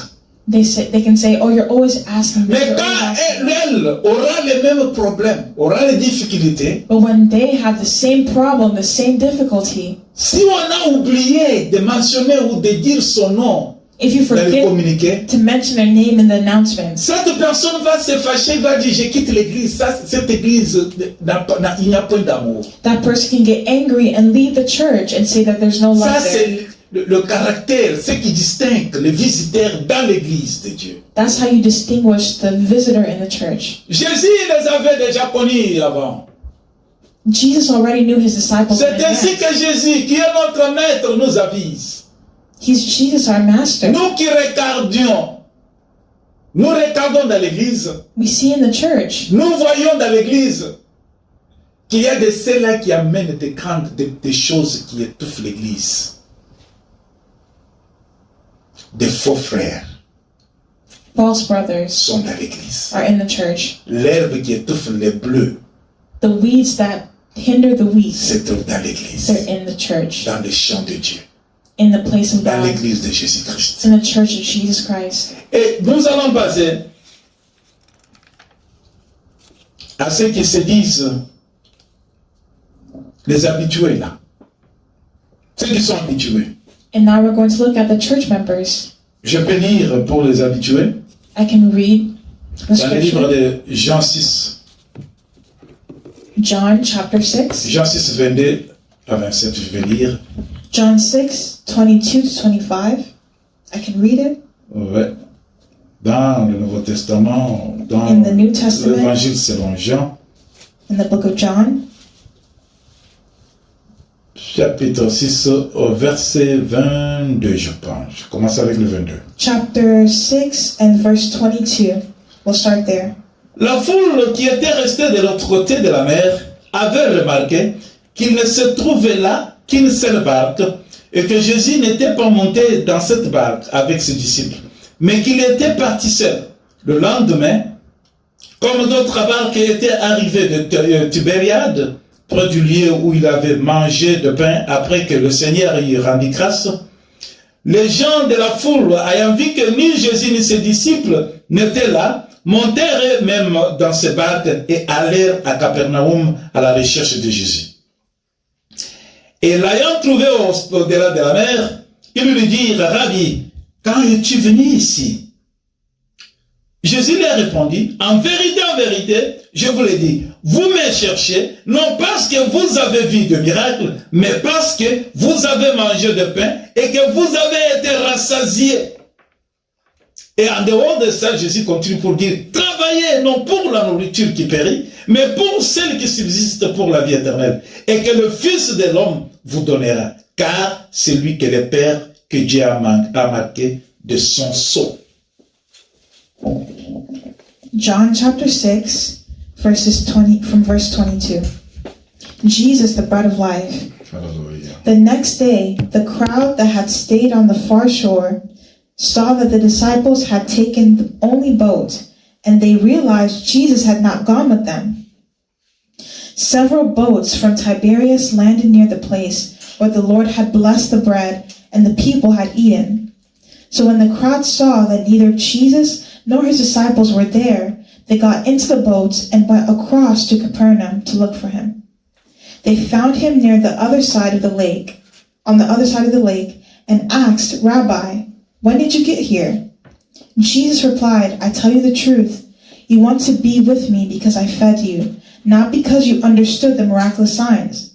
They can say, oh, you're always asking this, Mais you're quand always asking that. elle aura les mêmes problèmes, aura les difficultés, But when they have the same problem, the same difficulty, si on a oublié de mentionner ou de dire son nom if you dans le forget communiqué, to mention their name in the announcements, cette personne va se fâcher, va dire je quitte l'église. Cette église, il n'y a point d'amour. that person can get angry and leave the church and say that there's no Ça, love there. c'est le caractère, ce qui distingue les visiteurs dans l'église de Dieu. That's how you distinguish the visitor in the church. Jésus les avait déjà connus avant. Jesus already knew his disciples in C'est ainsi advance. que Jésus, qui est notre maître, nous avise. He's Jesus, our master. Nous qui regardons dans l'église, We see in the church, nous voyons dans l'église qu'il y a de ceux-là qui amènent des choses qui étouffent l'église. Des faux frères false brothers sont dans l'église. are in the church. L'herbe qui étouffe les bleus The weeds that hinder the wheat, se trouve dans l'église, they're in the church, dans le champ de Dieu, in the place of dans God, l'église de Jésus-Christ. in the church of Jesus Christ. Et nous allons passer à ceux qui se disent les habitués là. Ceux qui sont habitués. And now we're going to look at the church members. Je peux lire pour les habitués I can read the dans le livre scripture. de Jean 6. John chapter 6. Jean 6, 22 à 27, je vais lire. John 6, 22 to 25. I can read it. Ouais. Dans le Nouveau Testament, dans In the New Testament. l'Évangile selon Jean, In the book of John, chapitre 6, au verset 22, je pense. Je commence avec le 22. chapter 6 and verse 22. We'll start there. La foule qui était restée de l'autre côté de la mer avait remarqué qu'il ne se trouvait là qu'une seule barque et que Jésus n'était pas monté dans cette barque avec ses disciples, mais qu'il était parti seul. Le lendemain, comme d'autres barques étaient arrivées de Tibériade, près du lieu où il avait mangé de pain après que le Seigneur y rendit grâce, les gens de la foule, ayant vu que ni Jésus ni ses disciples n'étaient là, montèrent eux-mêmes dans ces barques et allèrent à Capernaum à la recherche de Jésus. Et l'ayant trouvé au-delà de la mer, ils lui dirent, Rabbi, quand es-tu venu ici? Jésus leur répondit, en vérité, je vous le dis, vous me cherchez, non parce que vous avez vu de miracles, mais parce que vous avez mangé de pain et que vous avez été rassasiés. Et en dehors de ça, Jésus continue pour dire, travaillez non pour la nourriture qui périt, mais pour celle qui subsiste pour la vie éternelle, et que le Fils de l'homme vous donnera, car c'est lui que le Père que Dieu a marqué de son sceau. John chapter 6, from verse 22. Jesus, the bread of life. Hallelujah. The next day, the crowd that had stayed on the far shore saw that the disciples had taken the only boat, and they realized Jesus had not gone with them. Several boats from Tiberias landed near the place where the Lord had blessed the bread and the people had eaten. So when the crowd saw that neither Jesus nor his disciples were there, they got into the boats and went across to Capernaum to look for him. They found him near the other side of the lake, and asked, "Rabbi, when did you get here?" Jesus replied, "I tell you the truth. You want to be with me because I fed you, not because you understood the miraculous signs.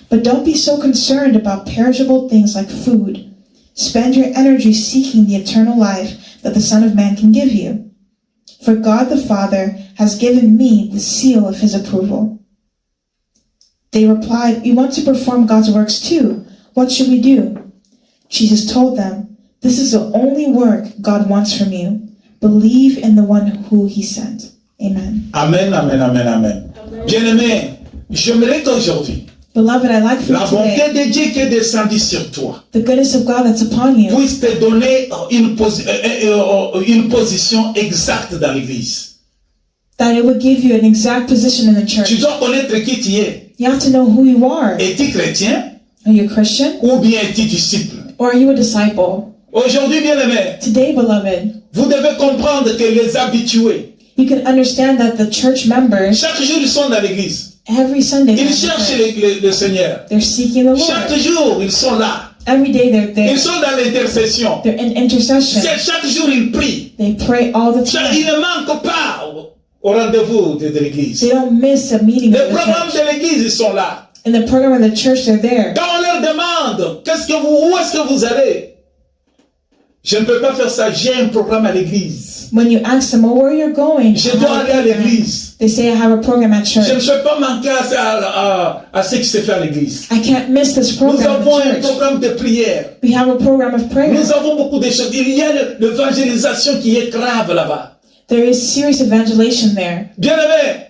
But don't be so concerned about perishable things like food. Spend your energy seeking the eternal life that the Son of Man can give you. For God the Father has given me the seal of his approval." They replied, "We want to perform God's works too. What should we do?" Jesus told them, "This is the only work God wants from you. Believe in the one who he sent." Amen. Amen, amen, amen, amen. Bien-aimé, j'aimerais qu'aujourd'hui, Beloved, I like for la you today, bonté de Dieu qui est descendue sur toi the goodness of God that's upon you puisse te donner une position exacte dans l'église. that it would give you an exact position in the Tu church. dois connaître qui tu es. You have to know who you are. Es-tu chrétien Are you a Christian ou bien es-tu disciple? or are you a disciple? Aujourd'hui, bien-aimé, Today, beloved, vous devez comprendre que les habitués, you can understand that the church members, chaque jour ils sont dans l'église. every Sunday, they're, Ils in the cherchent church. le Seigneur. They're seeking the Chaque Lord. jour, ils sont là. Every day they're there. Ils sont dans l'intercession. They're in intercession. Chaque jour, ils prient. They pray all the Ils time. ne manquent pas au rendez-vous de l'église. They don't miss a meeting Les of the programmes church. de l'église, ils sont là. In the program of the church, they're there. Quand on leur demande, où est-ce que vous allez? Je ne peux pas faire ça, j'ai un programme à l'église. When you ask them, "Oh, where you're going?" Je dois aller à l'église. They say, "I have a program at Je ne church. peux pas manquer à ce qui se fait à l'église. I can't miss this Nous program avons un at church. programme de prière. We have a program of prayer. Nous avons beaucoup de choses. Il y a l'évangélisation qui est grave là-bas. There is serious evangelization there." Bien-aimé,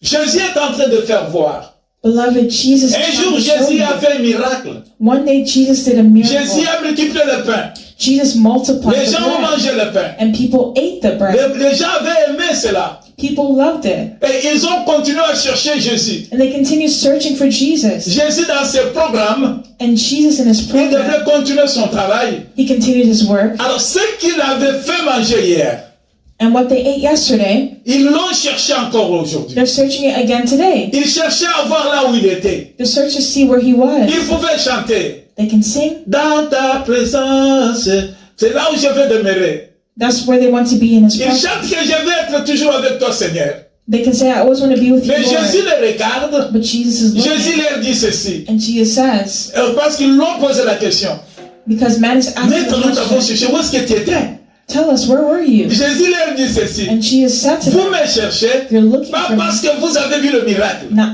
Jésus est en train de faire voir. Beloved, Jesus Un is jour, trying to show Jésus you. a fait un miracle. One day Jesus did a miracle. Jésus a multiplié le pain. Jesus multiplied Les the gens ont bread. mangé le pain. And people ate the bread. Les gens avaient aimé cela. People loved it. Et ils ont continué à chercher Jésus. And they continued searching for Jesus. Jésus, dans ses programmes, And Jesus in his il program, devait continuer son travail. he continued his work. Alors, ce qu'il avait fait manger hier, And what they ate yesterday, ils l'ont cherché encore aujourd'hui. they're searching it again today. Ils cherchaient à voir là où il était. They search to see where he was. Ils pouvaient chanter. They can sing. Dans ta présence, c'est là où je vais demeurer. That's where they want to be in his Ils presence. chantent que je vais être toujours avec toi, Seigneur. They can say, "I always want to be with you, Mais Jésus Lord." les regarde. But Jesus is Jésus looking. leur dit ceci. And Jesus says, Parce qu'ils l'ont posé la question. because man is asking Maître, the nous t'avons question, cherché. Où est-ce que tu étais? "Tell us, where were you?" Jésus leur dit ceci. And Jesus said to Vous them, me cherchez, "You're looking pas for me, parce que vous avez vu le miracle. not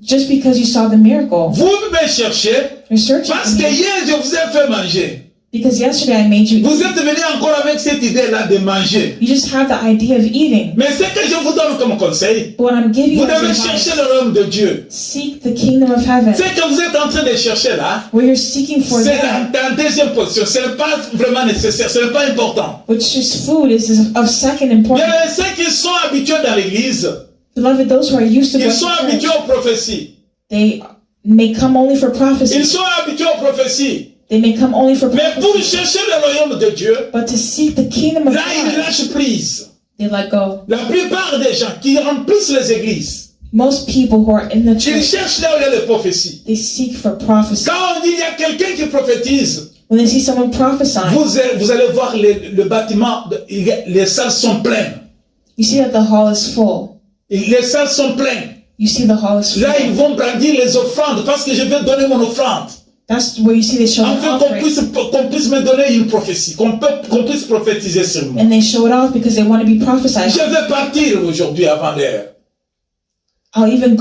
just because you saw the miracle. Vous me cherchez, You're searching parce for que me hier je vous ai fait manger. because yesterday I made you. Vous êtes venu encore avec cette idée-là de manger. You just have the idea of eating. Mais ce que je vous donne comme conseil, But what I'm giving vous you as devez advice, chercher le royaume de Dieu. seek the kingdom of heaven. Ce que vous êtes en train de chercher là, Where you're seeking for c'est that, en deuxième position. Ce n'est pas vraiment nécessaire, ce n'est pas important. which is food, is of second Il y importance. a ceux qui sont habitués dans l'église, Beloved, those who are used to ils going sont to habitués church, aux prophéties. they may come only for Ils prophecy. sont habitués aux prophéties. They may come only for Mais pour prophecy. chercher le royaume de Dieu, But to seek the kingdom of là, ils God, lâchent prise. they let go. La plupart des gens qui remplissent les églises, Most people who are in the ils church, cherchent là où il y a les prophéties. they seek for prophecy. Quand on dit il y a quelqu'un qui prophétise, When they see someone prophesying, vous allez voir le bâtiment, les salles sont pleines. you see that the hall is full. Les salles sont pleines. You see the hall is Là, ils full. vont brandir les offrandes parce que je vais donner mon offrande. That's where you see they show the Afin qu'on offering. puisse me donner une prophétie, qu'on puisse prophétiser sur moi. And they show it off because they want to be prophesied. Je vais partir aujourd'hui avant l'heure. I'll even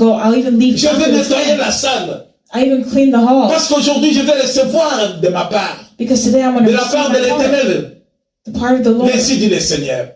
leave. Je after vais the nettoyer time. la salle. I even clean the hall. Parce qu'aujourd'hui, je vais recevoir de ma part, Because today I'm going de to la receive part de my part, l'Éternel, the part of the Lord. ainsi dit le Seigneur.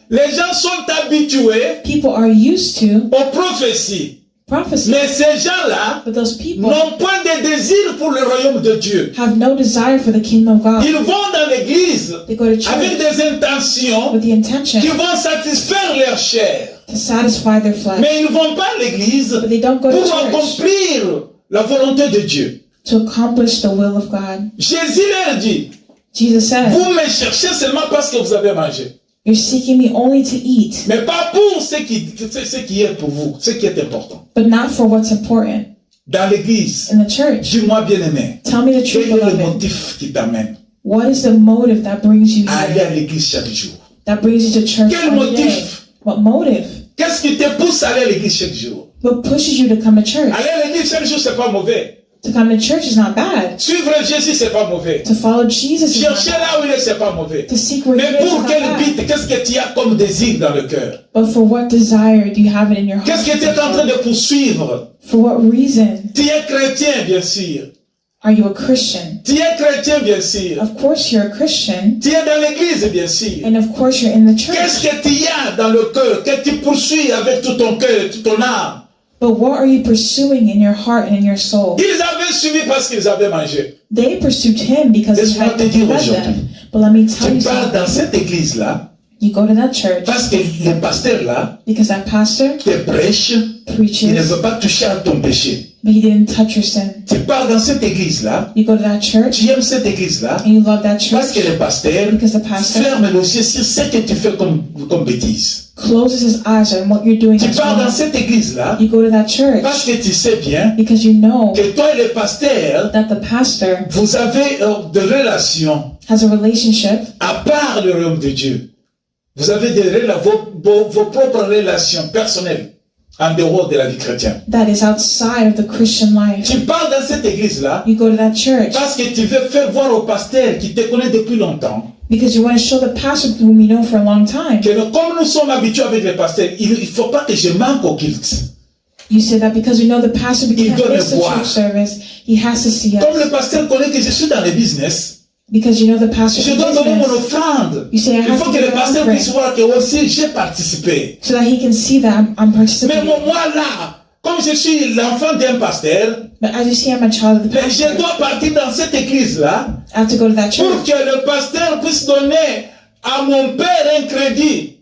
Les gens sont habitués People are used to aux prophéties. prophecy. Mais ces gens-là But those people n'ont point de désir pour le royaume de Dieu. have no desire for the kingdom of God. Ils vont dans l'église They go to church avec des intentions with the intention qui vont satisfaire leur chair. to satisfy their flesh. Mais ils ne vont pas à l'église But they don't go to pour church accomplir la volonté de Dieu. to accomplish the will of God. Jésus leur dit, Jesus said, vous me cherchez seulement parce que vous avez mangé. you're seeking me only to eat, Mais pas pour ce qui est pour vous, ce qui est important. but not for what's important. Dans l'église, In the church, dis-moi bien aimé, tell me the truth, quel est le beloved. motif qui t'amène What is the motive that brings you à aller here? à l'église chaque jour? That brings you to church Quel every day? motif? What motive? Qu'est-ce qui te pousse à aller à l'église chaque jour? What pushes you to come to church? Aller à l'église chaque jour, c'est pas mauvais. To come to church is not bad. Suivre Jésus, c'est pas mauvais. To follow Jesus is not Chercher bad. là où il est, c'est pas mauvais. To seek where he Mais is is pour not quel bad. but? Qu'est-ce que tu as comme désir dans le cœur? But for what desire do you have it in your heart? Qu'est-ce que tu es en train de poursuivre? For what reason? Tu es chrétien, bien sûr. Are you a Christian? Tu es chrétien, bien sûr. Of course you're a Christian. Tu es dans l'église, bien sûr. And of course you're in the Qu'est-ce church. que tu as dans le cœur, que tu poursuis avec tout ton cœur et toute ton âme? But what are you pursuing in your heart and in your soul? Ils avaient suivi parce qu'ils avaient mangé. They pursued him because he Laisse-moi had te dire fed aujourd'hui. them. But let me tell Tu you pars something. dans cette église-là You go to that church parce que le pasteur-là because that pastor te prêche, il ne preaches, veut pas toucher à ton péché. but he didn't touch your sin. Tu pars dans cette église-là, You go to that church tu aimes cette église-là and you love that parce church que le pasteur because the pastor ferme les yeux sur ce que tu fais comme bêtise. closes his eyes on what you're doing Tu as pars dans wrong. cette église-là You go to that church parce que tu sais bien because you know que toi et le pasteur, that the pastor vous avez des relations has a relationship à part le royaume de Dieu. Vous avez vos propres relations personnelles en dehors de la vie chrétienne. that is outside of the Christian life. Tu pars dans cette église-là You go to that church parce que tu veux faire voir au pasteur qui te connaît depuis longtemps because you want to show the pastor whom you know for a long time. que comme nous sommes habitués avec les pasteurs, il ne faut pas que je manque au culte. You say that because we know the pastor we Il can't doit miss the le voir. church service. He has to see Comme le us pasteur connaît que je suis dans le business, because you know the pastor's je dois donner mon business, offrande. You say, I Il have faut to que give le an pasteur offering. puisse voir que aussi j'ai participé. so that he can see that I'm Mais participating. moi là, comme je suis l'enfant d'un pasteur, But as you see, I'm a child of the mais je pastor. dois partir dans cette église-là I have to go to that pour church que le pasteur puisse donner à mon père un crédit.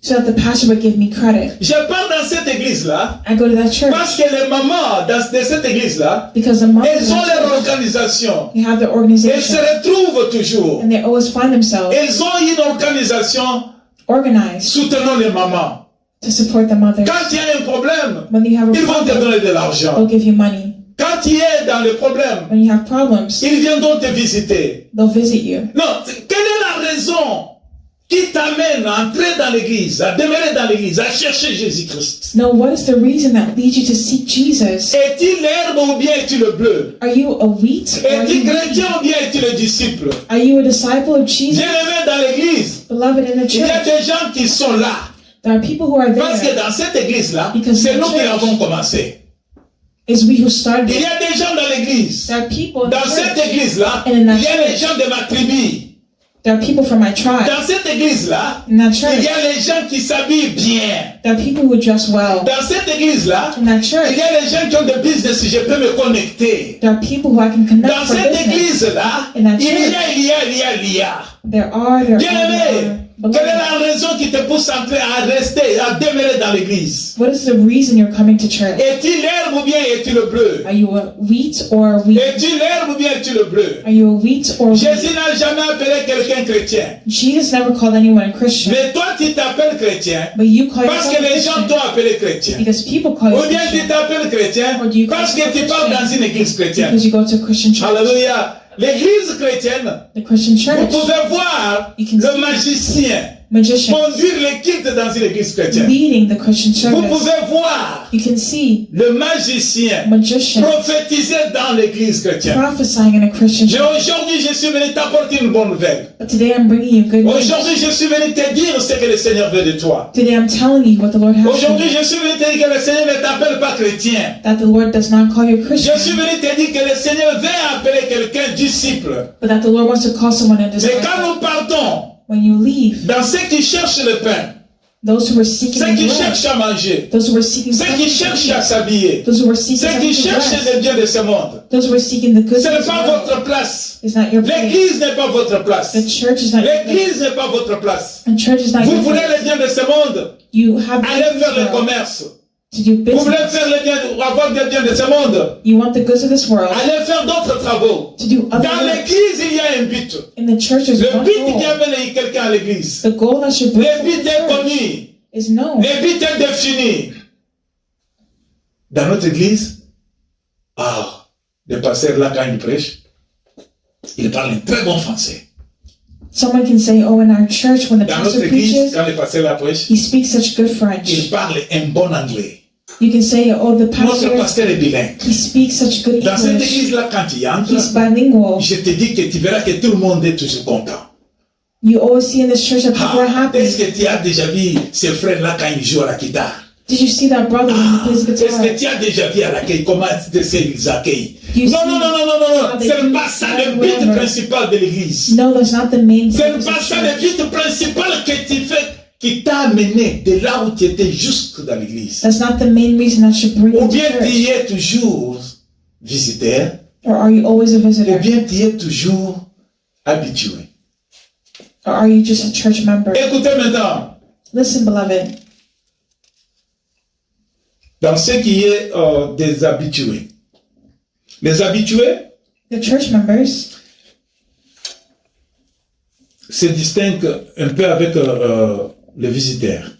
so that the pastor would give me credit. Je pars dans cette église-là I go to that church parce que les mamans de cette église-là, because the mothers elles ont of leur church, organisation. they have their Elles se organization retrouvent toujours. and they always find themselves Elles ont une organisation organized soutenant les mamans. to support the mothers. Quand il y a un problème, When you have a ils vont te problem, donner de they'll l'argent. give you money. Quand tu es dans le problème, When you have problems, ils viendront te visiter. they'll visit you. Non, quelle est la raison qui t'amène à entrer dans l'église, à demeurer dans l'église, à chercher Jésus-Christ? No, what is the reason that leads you to seek Jesus? Es-tu l'herbe ou bien es-tu le bleu? Are you a wheat or are Es-tu you wheat? chrétien ou bien es-tu le disciple? Are you a disciple of Jesus? Bien-aimé dans l'église, Beloved in the il y a church, des gens qui sont là. there are people who are Parce que there. dans cette église-là, Because c'est the nous qui church l'avons commencé. Is we who started Il y it. a des gens dans l'église. There are people in the Dans cette church. église-là, And il in that y a les church. gens de ma tribu. There are people from my tribe. Dans cette église-là, In that il church, y a les gens qui s'habillent bien. there are people who dress well. Dans cette église-là, In that il church, y a les gens qui ont des business, je peux me connecter. there are people who I can connect Dans for cette business. église-là, In that il y church. a. There are. Bien-aimé, quelle est Beloved, la raison qui te pousse à entrer, à rester, à demeurer dans l'église? what is the reason you're coming to church? Es-tu l'herbe ou bien es-tu le bleu? Are you a wheat or a wheat? Es-tu l'herbe ou bien es-tu le bleu? Are you a wheat or a wheat? Jésus n'a jamais appelé quelqu'un chrétien. Jesus never called anyone a Christian, Mais toi, tu t'appelles chrétien but you call parce yourself que a les gens Christian t'ont appelé chrétien. because people call you Ou bien tu Christian t'appelles chrétien Or do you call parce que yourself tu parles Christian? dans une église chrétienne. because you go to a Christian church. Alléluia. L'église chrétienne, The Christian vous church, pouvez voir You can le see magicien magicians conduire les cultes dans une église chrétienne. leading the Christian Vous service. pouvez voir You can see le magicien magicians prophétiser dans l'église chrétienne. prophesying in a Christian Mais church. aujourd'hui, je suis venu t'apporter une bonne nouvelle. But today I'm bringing you good news. Aujourd'hui, je suis venu te dire ce que le Seigneur veut de toi. Today I'm telling you what the Lord has for Aujourd'hui, you. je suis venu te dire que le Seigneur ne t'appelle pas chrétien. That the Lord does not call you a Je Christian, suis venu te dire que le Seigneur veut appeler quelqu'un disciple. but that the Lord wants to call someone a Mais quand disciple. nous partons When you leave, dans ceux qui cherchent le pain, Those who were seeking Ceux qui the cherchent bread. à manger. Those who were seeking Ceux qui cherchent à satisfaction. s'habiller. Those who were seeking Ceux qui cherchent satisfaction. les biens de ce monde. Those who were seeking the goods Ce of n'est this pas world. votre place. It's not your place. L'église n'est pas votre place. The church is not your place. L'église n'est pas votre place. The church is not Vous your voulez place. les biens de ce monde. You have Allez faire le world commerce. to do Vous voulez business. faire les biens, avoir des biens de ce monde. You want the goods of this world Allez faire d'autres travaux. to do other Dans work. l'église, il y a un but. In the church, there's Le one but qui goal. amène quelqu'un à l'église. The goal that should bring Le but est the church connu. is known. Le but est défini. Dans notre église, le pasteur là, quand il prêche, il parle un très bon français. Someone can say, oh, in our church, when the Dans notre pastor église, preaches, quand le pasteur là prêche, he speaks such good French. il parle un bon anglais. You can say, oh, the Notre pastor, pasteur est bilingue. he speaks such good Dans cette English. église-là, quand tu entres, He's bilingual. je te dis que tu verras que tout le monde est toujours content. You always see in this church that people are happy. Est-ce que tu as déjà vu ces frères-là quand ils jouent à la guitare? Did you see that brother when he plays Est-ce guitar? que tu as déjà vu à l'accueil comment ils accueillent? You Non, see non, non, non, non, non, how non. they C'est do pas ça le it, but whatever. principal de l'église. No, that's not the main C'est purpose pas of ça le church. but principal que tu fais, qui t'a amené de là où tu étais jusque dans l'église. That's not the main reason that should bring Ou you to bien tu y church. es toujours visiteur, Or are you always a ou visitor? bien tu y es toujours habitué. Or are you just a church member? Écoutez maintenant, Listen, beloved. dans ce qui est des habitués. Les habitués The church members se distinguent un peu avec les visiteurs.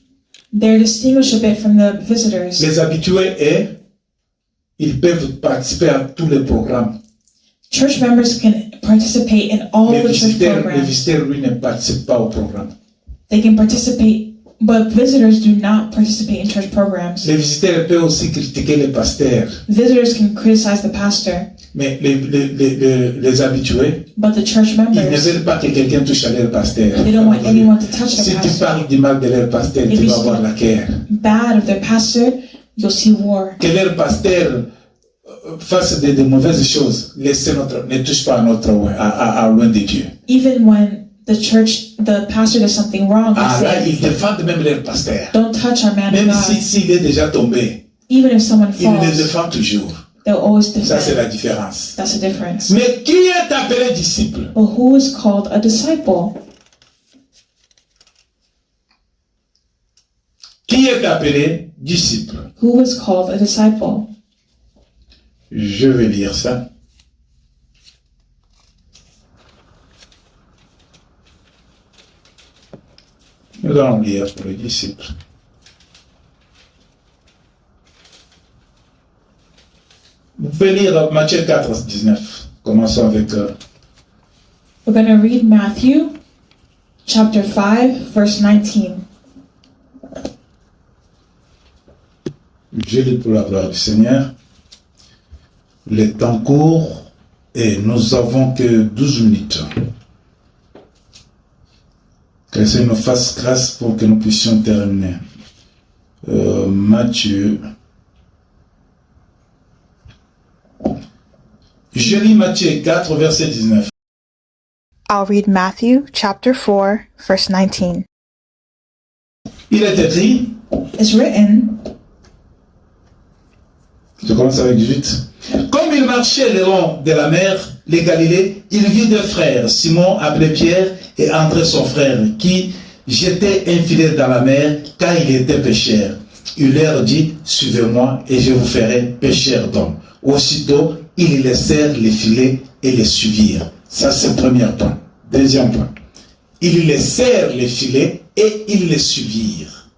they're distinguished a bit from the visitors. Les habitués, ils peuvent participer à tous les programmes. Church members can participate in all Les the church visiteurs, programs. lui, ne participent pas au programme. They can participate, but visitors do not participate in church programs. Les visiteurs peuvent aussi critiquer les pasteurs. Visitors can criticize the pastor, Mais les habitués, but the church ils ne members, veulent pas que quelqu'un touche à leur pasteur. they don't want anyone to touch Si their tu pastor. parles du mal de leur pasteur, If tu you vas avoir la guerre. Bad of their pastor, you'll see war. Que leur pasteur fasse de mauvaises choses, ne touche pas à loin de Dieu. Even when the pastor does something wrong, they Là, say, ils défendent même leur pasteur. don't touch our man of Même God. s'il est déjà tombé, Even if someone ils le falls, défendent toujours. they'll always Ça, c'est defend. la différence. That's the difference. Mais qui est appelé disciple? But who is called a disciple? Qui est appelé disciple? Who is called a disciple? Je vais lire ça. Nous allons lire pour les disciples. Vous pouvez lire Matthieu 4, 19. Commençons avec... We're going to read Matthew chapter 5, verse 19. Je lis pour la gloire du Seigneur. Le temps court et nous avons que 12 minutes. Que le Seigneur nous fasse grâce pour que nous puissions terminer. Matthieu. Je lis Matthieu 4, verset 19. I'll read Matthew chapter 4, verse 19. Il est écrit, It's written, je commence avec 18. Comme il marchait le long de la mer, les Galilées, il vit deux frères, Simon appelé Pierre et André son frère, qui jetaient un filet dans la mer car il était pêcheur. Il leur dit, suivez-moi et je vous ferai pêcheurs d'hommes. Aussitôt, ils laissèrent les filets et les suivirent. Ça, c'est le premier point. Deuxième point. Ils laissèrent les filets et ils les suivirent.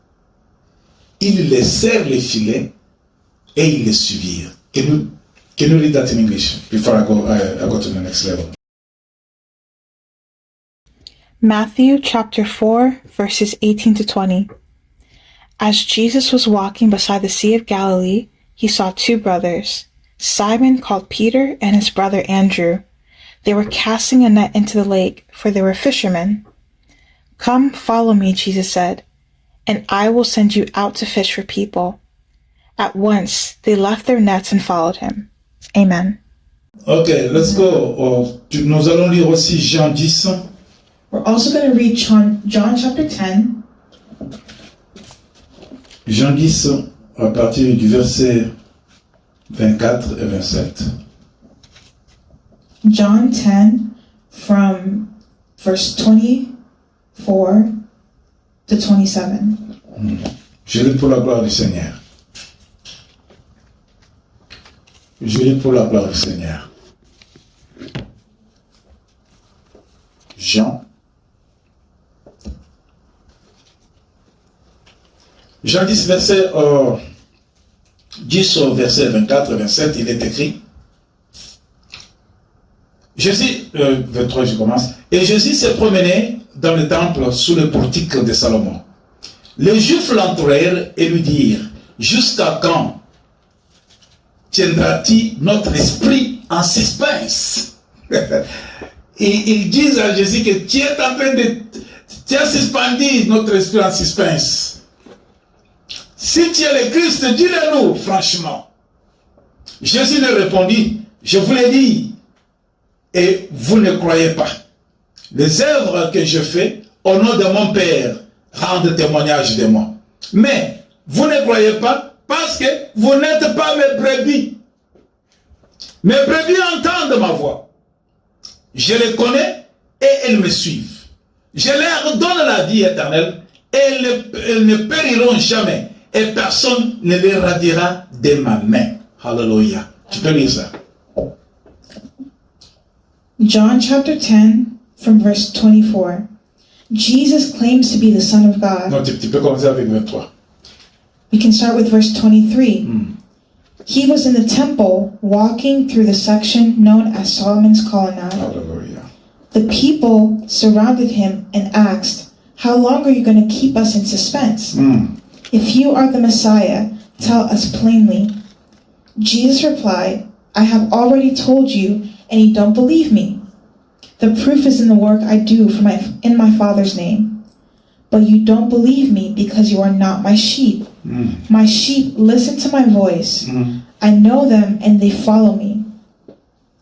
Ils laissèrent les filets et ils les suivirent. Can you read that in English before I go to the next level? Matthew chapter 4, verses 18 to 20. As Jesus was walking beside the Sea of Galilee, he saw two brothers, Simon called Peter and his brother Andrew. They were casting a net into the lake, for they were fishermen. Come, follow me, Jesus said, and I will send you out to fish for people. At once they left their nets and followed him. Amen. Okay, let's go. Nous allons lire aussi Jean 10. We're also going to read John chapter 10. Jean 10, à partir du verset 24 et 27. John 10 from verse 24 to 27. Je lis pour la gloire du Seigneur. Je lis pour la gloire du Seigneur. Jean 10, verset 10 au verset 24 et 27, il est écrit. Jésus, 23, je commence. Et Jésus s'est promené dans le temple sous le portique de Salomon. Les Juifs l'entourèrent et lui dirent, jusqu'à quand tiendra-t-il notre esprit en suspense? Et ils disent à Jésus que tu es en train de... Tu as suspendu notre esprit en suspense. Si tu es le Christ, dis-le-nous franchement. Jésus leur répondit, je vous l'ai dit, et vous ne croyez pas. Les œuvres que je fais au nom de mon Père rendent témoignage de moi. Mais vous ne croyez pas parce que vous n'êtes pas mes brebis. Mes brebis entendent ma voix. Je les connais et elles me suivent. Je leur donne la vie éternelle et elles ne périront jamais. Et personne ne les ravira de ma main. Hallelujah. Tu peux lire ça. John chapter 10 from verse 24. Jesus claims to be the Son of God. Non, tu peux commencer avec 23. We can start with verse 23. He was in the temple walking through the section known as Solomon's Colonnade. Hallelujah. The people surrounded him and asked, how long are you going to keep us in suspense? If you are the Messiah, tell us plainly. Jesus replied, I have already told you, and you don't believe me. The proof is in the work I do in my Father's name. But you don't believe me because you are not my sheep. My sheep listen to my voice. I know them and they follow me.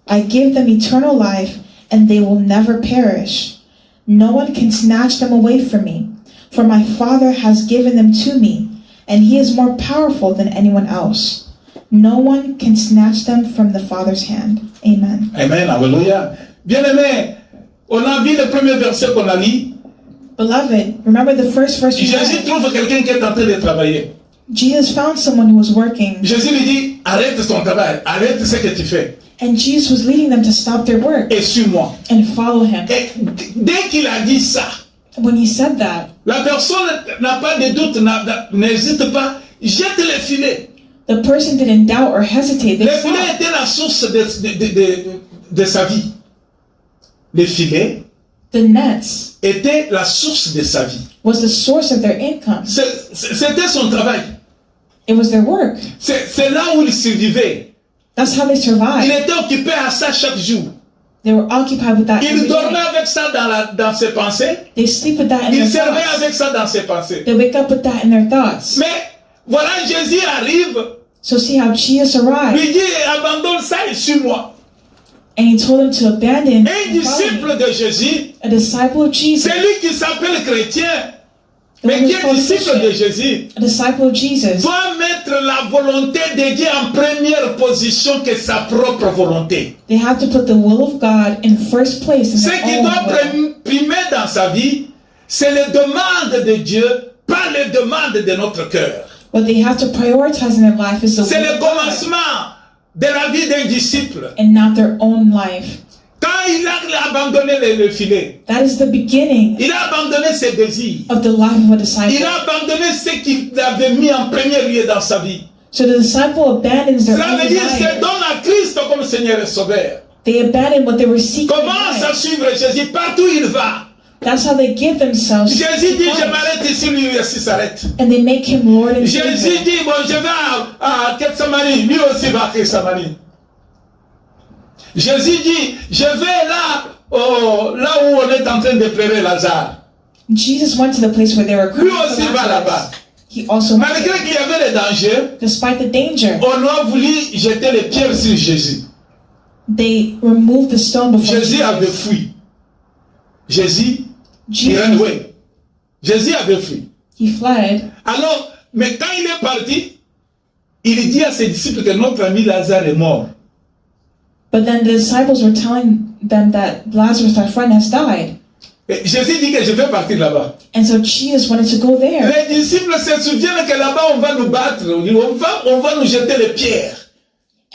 I give them eternal life and they will never perish. No one can snatch them away from me, for my Father has given them to me, and he is more powerful than anyone else. No one can snatch them from the Father's hand. Amen. Amen. Alléluia. Bien-aimé, on a vu le premier verset qu'on a lu. Beloved, remember the first verse we Jésus read? trouve quelqu'un qui est en train de travailler. Jesus found someone who was working, Jésus lui dit, arrête ton travail, arrête ce que tu fais, and Jesus was leading them to stop their work et suis-moi. and follow him. Et dès qu'il a dit ça, When he said that, la personne n'a pas de doute, n'hésite pas, jette les filets. the person didn't doubt or hesitate. They Les filets fought. étaient la source de sa vie. Les filets The nets étaient la source de sa vie. was the source of their income. C'était son travail. It was their work. C'est là où il survivait. That's how they Il survived. était occupé à ça chaque jour. They were occupied with that Il every dormait day. avec ça dans ses pensées. They sleep with that in Il their servait thoughts. avec ça dans ses pensées. They wake up with that in their thoughts. Mais voilà, Jésus arrive, So see how Jesus arrived, lui dit, abandonne ça et suis-moi. and he told them to abandon Un and follow me. disciple de Jésus, A disciple of Jesus, c'est lui qui s'appelle chrétien, the mais one qui who's est called disciple de Christian, Jésus, a disciple of Jesus, doit mettre la volonté de Dieu en première position que sa propre volonté. they have to put the will of God in first place in Ce their qui own doit will. primer dans sa vie, c'est les demandes de Dieu, pas les demandes de notre cœur. What they have to prioritize in their life is the C'est will le of God commencement de la vie d'un disciple. and not their own life. Quand il a abandonné le filet, That is the beginning il a abandonné ses désirs. of the life of a Il disciple. a abandonné ce qu'il avait mis en premier lieu dans sa vie. So the disciple abandons their Cela own veut dire se life. donne à Christ comme Seigneur et Sauveur. They abandon what they were seeking in Commence à life. suivre Jésus partout où il va. That's how they give themselves to Jésus dit, je Christ. m'arrête ici, lui aussi s'arrête. And they make him Lord and Jésus Savior. dit, bon, je vais à Gethsemane, lui aussi va à Gethsemane. Jésus dit, je vais là où on est en train de pleurer Lazare. Jesus went to the place where they were Lui crying for aussi va là-bas. Lazarus. He also went Malgré there. qu'il y avait les dangers, Despite the danger, on a voulu jeter les pierres sur Jésus. they removed the stone before Jésus avait Jesus. fui. Jésus, il Jesus, ran away. Jésus avait fui. he fled. Alors, Mais quand il est parti, il dit à ses disciples que notre ami Lazare est mort. But then the disciples were telling them that Lazarus, our friend, has died. Et Jésus dit que je vais partir là-bas. And so Jesus wanted to go there. Les disciples se souviennent que là-bas on va nous battre, on va nous jeter les pierres.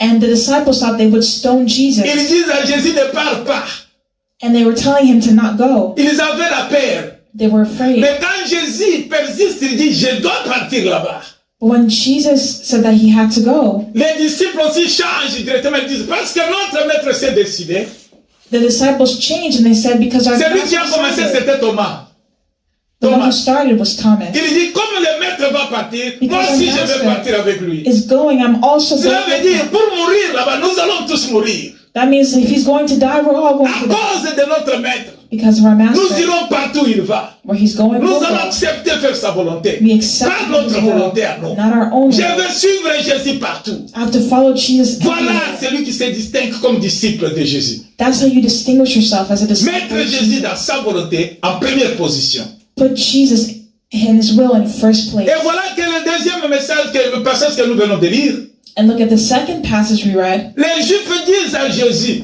And the disciples thought they would stone Jesus. Ils disent à Jésus ne pars pas. And they were telling him to not go. Ils avaient la peur. They were afraid. Mais quand Jésus persiste, il dit je dois partir là-bas. But when Jesus said that he had to go, Les disciples aussi changent directement. Ils disent parce que notre maître s'est décidé. the disciples changed and they said, because our Celui qui a master commencé, decided. c'était Thomas. The one who Thomas. started was Thomas. Il dit, comme le maître va partir, moi Because aussi our je vais master partir avec lui. is going, I'm also Cela going. veut dire, pour mourir là-bas, nous allons tous mourir. That means if he's going to die, we're all going À to die. cause de notre maître. Because of our Nous master. irons partout où il va. Where he's going, Nous we'll allons go. accepter faire sa volonté. We accept Pas his notre will, volonté à nous. not our own Je will. veux suivre Jésus partout. I have to follow Jesus Voilà everywhere. celui qui se distingue comme disciple de Jésus. That's how you distinguish yourself as a disciple. Mettre of Jésus Jesus. dans sa volonté en première position. Put Jesus in his will in first place. Et voilà que le deuxième message, le passage que nous venons de lire. And look at the second passage we read. Les Juifs disent à Jésus,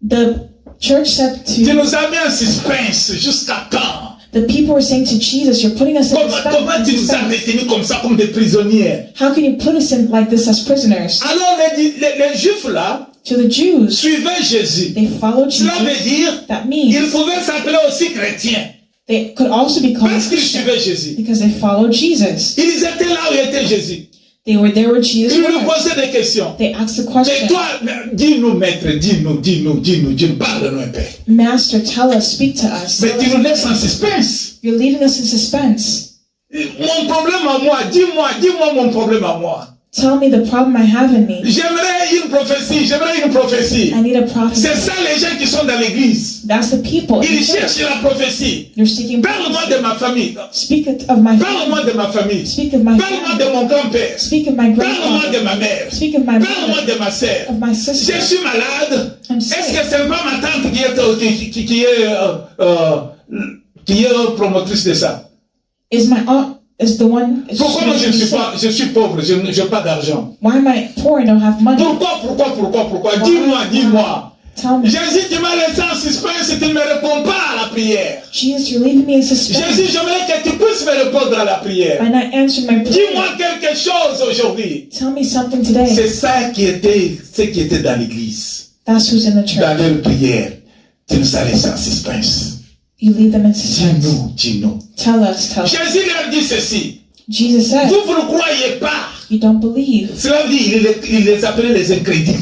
The church said tu to, nous as mis en suspense jusqu'à quand? the people were saying to Jesus, you're putting us in Comment tu nous as suspense. retenus comme ça, comme des prisonniers? How can you put us in like this as prisoners? Alors les Juifs là, To the Jews, suivaient Jésus. they followed Cela veut Jesus. dire, That ils means pouvaient s'appeler aussi chrétiens. they could also be called Parce qu'ils Christians suivaient Jésus. because they followed Jesus. Ils étaient là où était Jésus. They were there where Jesus Ils lui was. posaient des questions. They asked the Et question, toi, dis-nous, maître, dis-nous, parle-nous un peu. Master, tell us, speak to us. Mais tu nous laisses en suspense. You're leaving us in suspense. Mon problème à moi, dis-moi mon problème à moi. Tell me the problem I have in me. J'aimerais une prophétie. I need a prophecy. C'est ça les gens qui sont dans l'église. That's the people. Ils cherchent la prophétie. You're seeking Parle-moi prophecy. de ma famille. Speak of my family. Parle-moi de ma famille. Speak of my Parle-moi family. de mon grand-père. Speak of my Parle-moi de grandfather. ma mère. Speak of my Parle-moi brother. de ma sœur. Of my Je sister. suis malade. I'm Est-ce sick. que c'est pas ma tante qui est promotrice de ça? Is my aunt is the one? Is Pourquoi moi she sick? je suis pauvre, je n'ai pas d'argent? Why am I poor and don't have money? Pourquoi? Why? Dis-moi. Tell me. Jésus, tu m'as laissé en suspense et tu ne me réponds pas à la prière. Jesus, you're leaving me in suspense. Jésus, j'aimerais que tu puisses me répondre à la prière. By not answering my Dis-moi prayer. quelque chose aujourd'hui. Tell me something today. C'est ça qui était dans l'église. That's who's in the church. Dans leur prière. Tu nous as laissé en suspense. You leave them in suspense. Dis-nous. Tell us. Jésus leur dit ceci. Jesus said, Vous ne croyez pas. you don't believe. Cela veut dire, il les appelait les incrédules.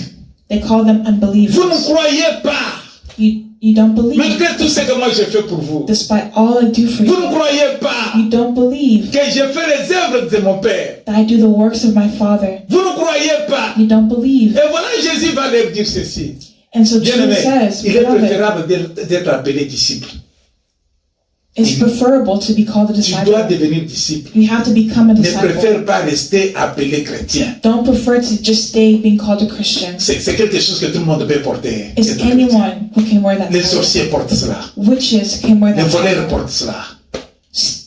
They call them Vous ne unbelievers. croyez pas. You don't believe. Malgré tout ce que moi j'ai fait pour vous. Despite all I do for Vous ne you, croyez pas you don't believe que j'ai fait les œuvres de mon Père. that I do the works of my Father. Vous ne croyez pas. You don't believe. Et voilà, Jésus va leur dire ceci. And so Bien Jesus aimé, says, il est beloved, préférable d'être appelé disciple. it's preferable to be called a Tu dois disciple. devenir disciple. You have to become a Ne disciple. préfère pas rester appelé chrétien. Don't prefer to just stay being called a Christian. C'est quelque chose que tout le monde peut porter. It's être chrétien. anyone who can wear that Les title. sorciers portent cela. Witches can wear Les that voleurs title. portent cela.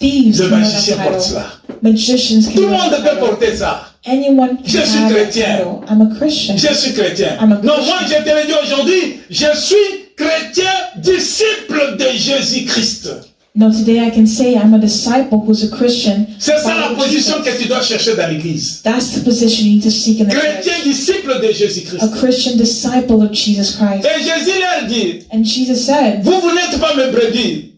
Thieves Les can wear that magiciens portent title. cela. Magicians Tout can le wear monde that peut title. porter ça. Anyone Je can suis have that chrétien. title. I'm a Christian. Je suis chrétien. I'm a Non, Christian. moi je te le dis aujourd'hui, je suis chrétien, disciple de Jésus-Christ. No, today I can say I'm a disciple who's a Christian. C'est ça la follower position Jesus. que tu dois chercher dans l'église. That's the position you need to seek in the Chrétien, church. disciple de Jésus-Christ. A Christian disciple of Jesus Christ. Et Jésus leur dit, And Jesus said, vous n'êtes pas mes brebis.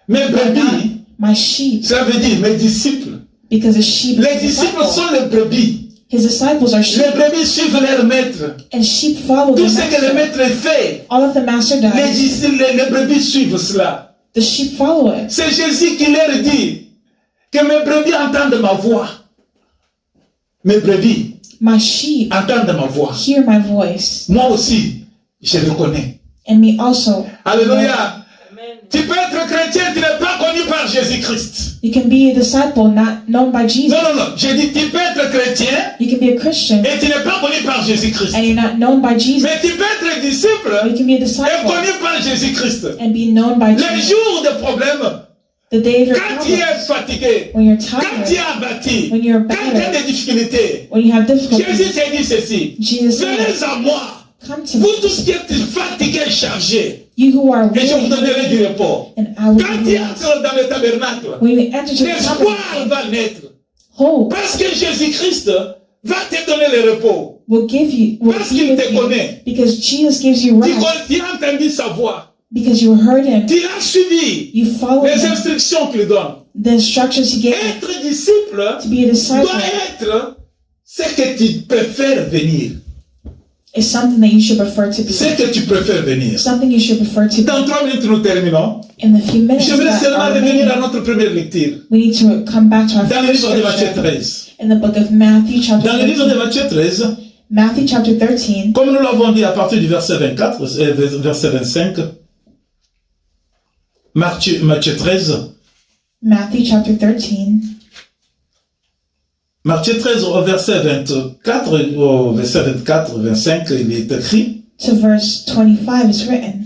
Mes "You're brebis, not my sheep," ça veut dire mes disciples. because a sheep Les is a disciples disciple. sont les brebis. His disciples are sheep, Les brebis suivent leur maître. and sheep follow Tout the ce que le master. maître fait, All of the master les does, disciples, les brebis suivent cela. the sheep follow it. C'est Jésus qui leur dit que mes brebis entendent ma voix. Mes brebis My sheep entendent ma voix. hear my voice, Moi aussi, je le connais. and me also. Alléluia. Amen. Tu peux être chrétien, tu n'es pas connu par Jésus-Christ. You can be a disciple not known by Jesus. Non. J'ai dit, tu peux être chrétien You can be a Christian et tu n'es pas connu par Jésus-Christ. and you're not known by Jesus. Mais tu peux être disciple You can be a et disciple connu par Jésus-Christ. and be known by Les Jesus. jours de problème, The day of your Quand tu es problems, fatigué, when you're quand tu es tired, abattu, when you're quand tu as battered, des difficultés, when you have Jésus difficulties, t'a dit ceci. Jesus said, Venez à moi, come to vous me, tous qui êtes fatigués et chargés, you who are et je vous donnerai weary, du repos. and I will Quand give tu you rest. entres dans le tabernacle, When you enter to the l'espoir tabernacle, va naître. hope Parce que Jésus-Christ va te donner le repos. will Parce be qu'il with te you, connaît. because Jesus gives you Tu rest, tu as entendu sa voix. because you heard him, Tu as suivi you followed les him, instructions qu'il donne. the instructions he gave you Être disciple to be a disciple doit être ce que tu préfères venir. is something that you should prefer to be. Ce que tu préfères venir. Something you should prefer to Dans be. 3 minutes, nous terminons. In the few minutes Je voudrais that seulement are revenir à remaining, notre première lecture. we need to come back to our Dans le first livre de Matthieu scripture 13. in the book of Matthew, chapter Dans le livre de 13. Matthieu 13, Matthew chapter 13, comme nous l'avons dit à partir du verset 24, verset 25, Matthieu 13, Matthew chapter 13, Matthieu 13 au verset 24, au verset 24, 25, il est écrit, to verse 25 is written.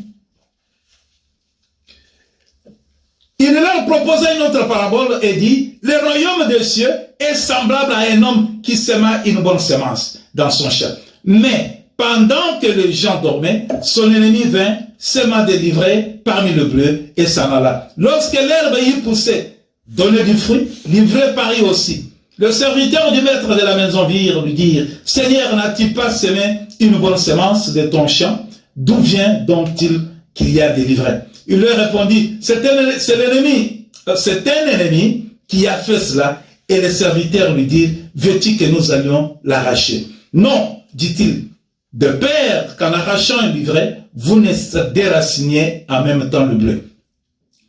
il leur proposa une autre parabole et dit, le royaume des cieux est semblable à un homme qui sema une bonne semence dans son champ. Mais pendant que les gens dormaient, son ennemi vint, sema des livrets parmi le bleu et s'en alla. Lorsque l'herbe y poussait, donnait du fruit, l'ivraie parut aussi. Le serviteur du maître de la maison vient lui dire, Seigneur, n'as-tu pas semé une bonne semence de ton champ? D'où vient donc-il qu'il y a des livrets? Il leur répondit, c'est un ennemi qui a fait cela. Et le serviteur lui dit, veux-tu que nous allions l'arracher? Non, dit-il, de peur qu'en arrachant un livret, vous ne déraciniez en même temps le bleu.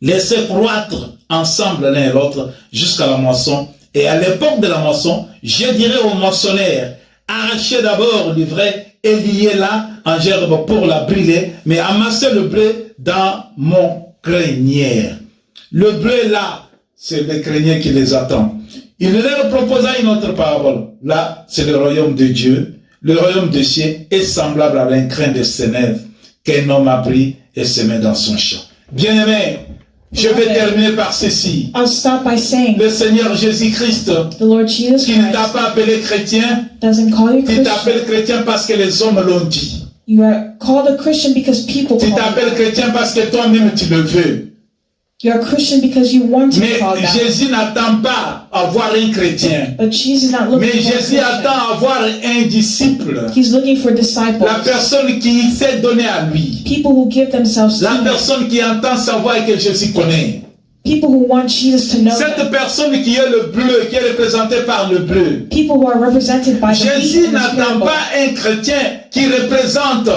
Laissez croître ensemble l'un et l'autre jusqu'à la moisson. Et à l'époque de la moisson, je dirai au moissonneur, arrachez d'abord l'ivraie et liez-la en gerbe pour la brûler, mais amassez le blé dans mon grenier. Le blé là, c'est le grenier qui les attend. Il leur proposa une autre parabole. Là, c'est le royaume de Dieu. Le royaume de cieux est semblable à un grain de sénève qu'un homme a pris et semé dans son champ. Bien-aimé, je vais terminer par ceci. I'll stop by saying, Le Seigneur Jésus-Christ, the Lord Jesus qui ne t'a Christ pas appelé chrétien, doesn't call you tu Christian. t'appelles chrétien parce que les hommes l'ont dit. You are called a Christian because people Tu call t'appelles you. chrétien parce que toi-même tu le veux. You're a Christian because you want to be Mais called that. Jésus n'attend pas à avoir un chrétien. But Jesus is not looking Mais for a Jésus Christian. attend à avoir un disciple. He's looking for disciples. La personne qui s'est donnée à lui. People who give themselves to La him. personne qui entend savoir que Jésus connaît. People who want Jesus to know Cette him. personne qui est le bleu, qui est représentée par le bleu. People who are represented by the Jésus wheat and the n'attend parable. pas un chrétien qui représente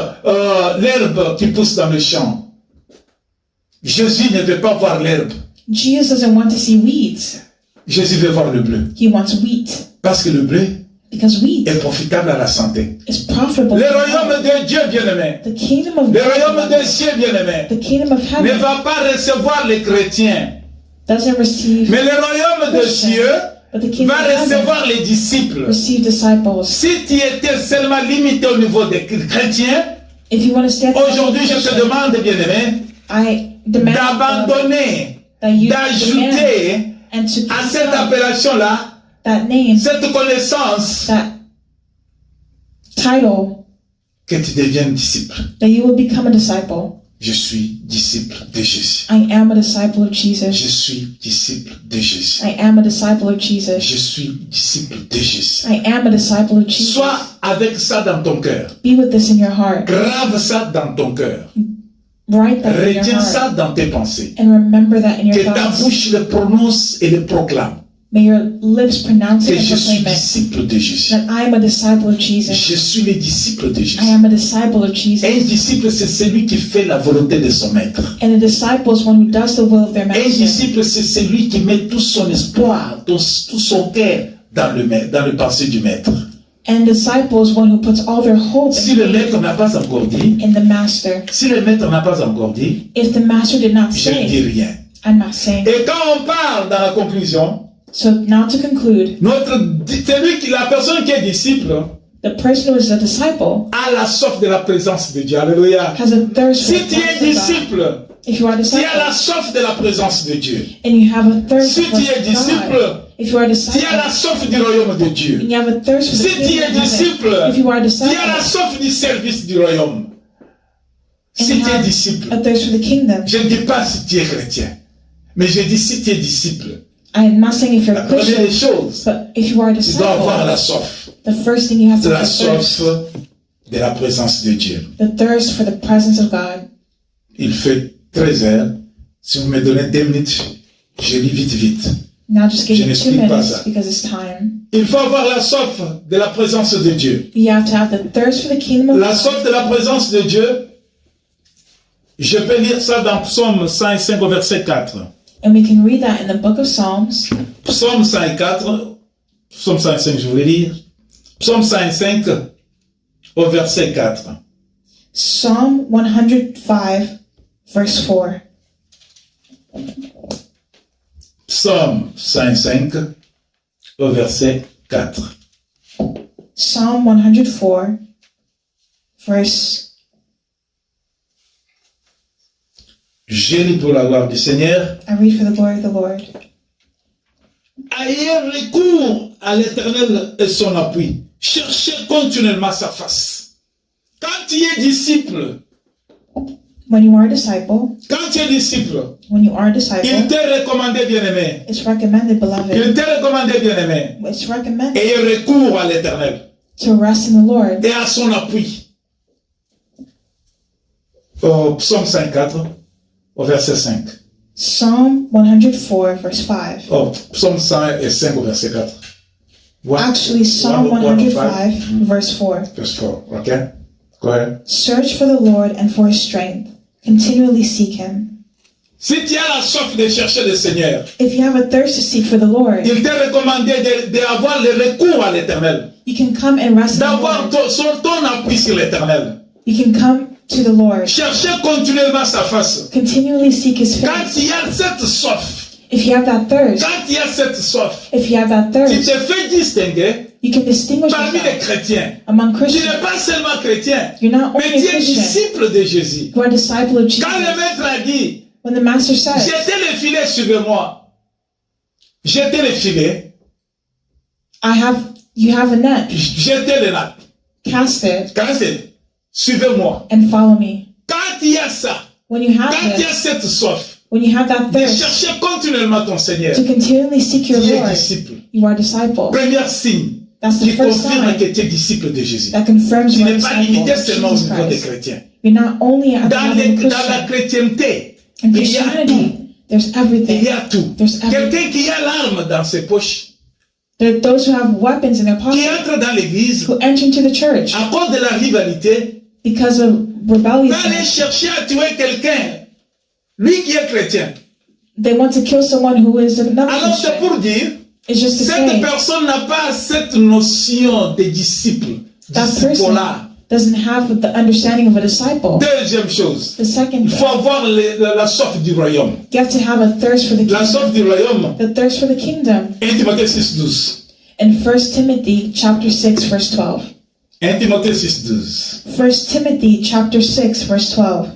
l'herbe qui pousse dans le champ. Jésus ne veut pas voir l'herbe. Jesus doesn't want to see weeds. Jésus veut voir le bleu. He wants wheat. Parce que le bleu Because wheat est profitable à la santé. is profitable. Le royaume de Dieu, bien-aimé, The kingdom of le royaume God, des cieux, bien-aimé, the kingdom of ne heaven va pas recevoir les chrétiens. doesn't receive, Mais le royaume des cieux but the kingdom va of heaven recevoir les disciples. receive disciples. Si tu étais seulement limité au niveau des chrétiens, If you want to stand aujourd'hui je te demande, bien-aimé, I demand d'abandonner, that you demand d'ajouter and to à cette confirm appellation-là, that name, cette connaissance, that title, que tu deviennes disciple. that you will become a disciple. Je suis disciple de Jésus. I am a disciple of Je Jesus. suis disciple de Jésus. I am a disciple of Jesus. Je suis disciple de Jésus. I am a disciple of Jesus. Sois avec ça dans ton cœur. Be with this in your heart. Grave ça dans ton cœur. Write that in your Retiens heart. ça dans tes pensées. And remember that in Que your ta thoughts. bouche le prononce et le proclame. May your lips pronounce Que it and je suis proclaim it. disciple de Jésus. That I am a disciple of Jesus. Je suis le disciple de Jésus. I am a disciple of Jesus. Un disciple, c'est celui qui fait la volonté de son maître. And a disciple is one who does the will of their Un master. disciple, c'est celui qui met tout son espoir, tout son cœur dans le passé du maître. And disciple is one who puts all their hope Si le maître and n'a pas encore dit, in the master. si le maître n'a pas encore dit, If the master did not je ne dis say, rien. I'm not saying. Et quand on parle dans la conclusion, So now to conclude, la personne qui est disciple the person who is a disciple a la soif de la présence de Dieu. Alléluia. has a thirst Si for the tu es presence of God. disciple, If you are a Tu as la disciple soif de la présence de Dieu. and you have a thirst Si for tu es God, disciple, if you are a tu as disciple la soif du royaume de Dieu. and you have a thirst for the Si tu kingdom es of heaven, disciple, if you are a tu as la disciple soif du service du royaume. Si and tu es have disciple, a thirst for the kingdom, je ne dis pas si tu es chrétien, mais je dis si tu es disciple. I'm not saying if you're La a première des Christian, choses, but if you are a tu dois avoir la disciple, soif. the first thing you have to De have la is thirst. soif de la présence de Dieu. The thirst for the presence of God. Il fait 13 heures. Si vous me donnez 2 minutes, je lis vite. Now just give Je me 2 n'explique pas minutes ça. because it's time. Il faut avoir la soif de la présence de Dieu. You have to have the thirst for the kingdom of La God. soif de la présence de Dieu, je peux lire ça dans Psaume 105 au verset 4. And we can read that in the book of Psalms. Psaume 104, Psaume 105, je voulais lire. Psaume 105 au verset 4. Psalm 105, verse 4. Psaume 105 au verset 4. Psalm 104, verse. Je lis pour la gloire du Seigneur. I read for the glory of the Lord. Ayez recours à l'Éternel et son appui. Cherchez continuellement sa face. Quand tu es disciple, When you are a disciple, quand tu es disciple, when you are a il disciple, t'est recommandé, bien-aimé. it's recommended, Il beloved, t'est recommandé, bien-aimé. it's recommended Ayez recours à l'Éternel to rest in the Lord. et à son appui. Au psaume 54, au verset 5. Psalm 104, verse 5. Au psaume 105, au verset 4. What? Actually, Psalm 105, verse 4. Verse 4, okay? Go ahead. Search for the Lord and for his strength. Continually seek him. Si tu as la soif de chercher le Seigneur, If you have a thirst to seek for the Lord, il t'est recommandé d'avoir le recours à l'Éternel, you can come and rest in the d'avoir Lord. ton appui sur l'Éternel. You can come to the Lord. Chercher continuellement sa face. Continually seek his Quand face. il y a cette soif, If you have that thirst, quand il y a cette soif, if you have that tu thirst, te fais distinguer you can distinguish parmi les yourself chrétiens. among Tu Christians. n'es pas seulement chrétien, You're not mais only tu a es Christian, disciple de Jésus. you are a disciple of Jesus. Quand le maître a dit, When the master says, jetez le filet, suivez-moi. Jetez le filet, you have a net, jetez le nappe. cast it, Quand c'est, suivez-moi. and follow me. Quand il y a ça, When you have quand il y a this, cette soif, when you have that de thirst, chercher continuellement ton Seigneur, to continually seek your tu es Lord, disciple. you are a disciple. Premier signe That's the qui first confirme sign que tu es disciple de Jésus. that confirms Tu you are a n'es pas disciple limité of seulement au Jesus niveau des Christ. chrétiens. You're not only at the Dans, level of dans la Christian. chrétienté, In il y a tout. Christianity, there's Il y everything. a tout. There's everything. Quelqu'un qui a l'arme dans ses poches, There are those who have weapons in their qui pocket, entre dans l'église, who enter into the church à cause de la rivalité, because of va aller rebelliousness. chercher à tuer quelqu'un. Lui qui est chrétien. They want to kill someone who is another Alors c'est Christian. pour dire, It's just to cette say personne n'a pas cette notion de disciple. that person Disciple-là. doesn't have the understanding of a disciple. Deuxième chose, The second il thing, faut avoir la soif du royaume. you have to have a thirst for the La kingdom. soif du royaume, The thirst for the kingdom. 1 Timothée 6,12. In 1 Timothy chapter 6, verse 12. 1 Timothée 6,12. 1 Timothy chapter 6, verse 12.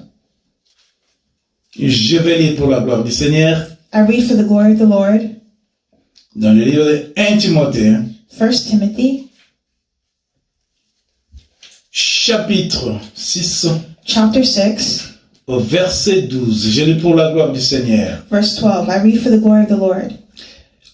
Je vais lire pour la gloire du Seigneur I read for the glory of the Lord. dans le livre de 1 Timothée, 1 Timothy chapitre 6, chapter 6, au verset 12. Je lis pour la gloire du Seigneur. verse 12. I read for the glory of the Lord.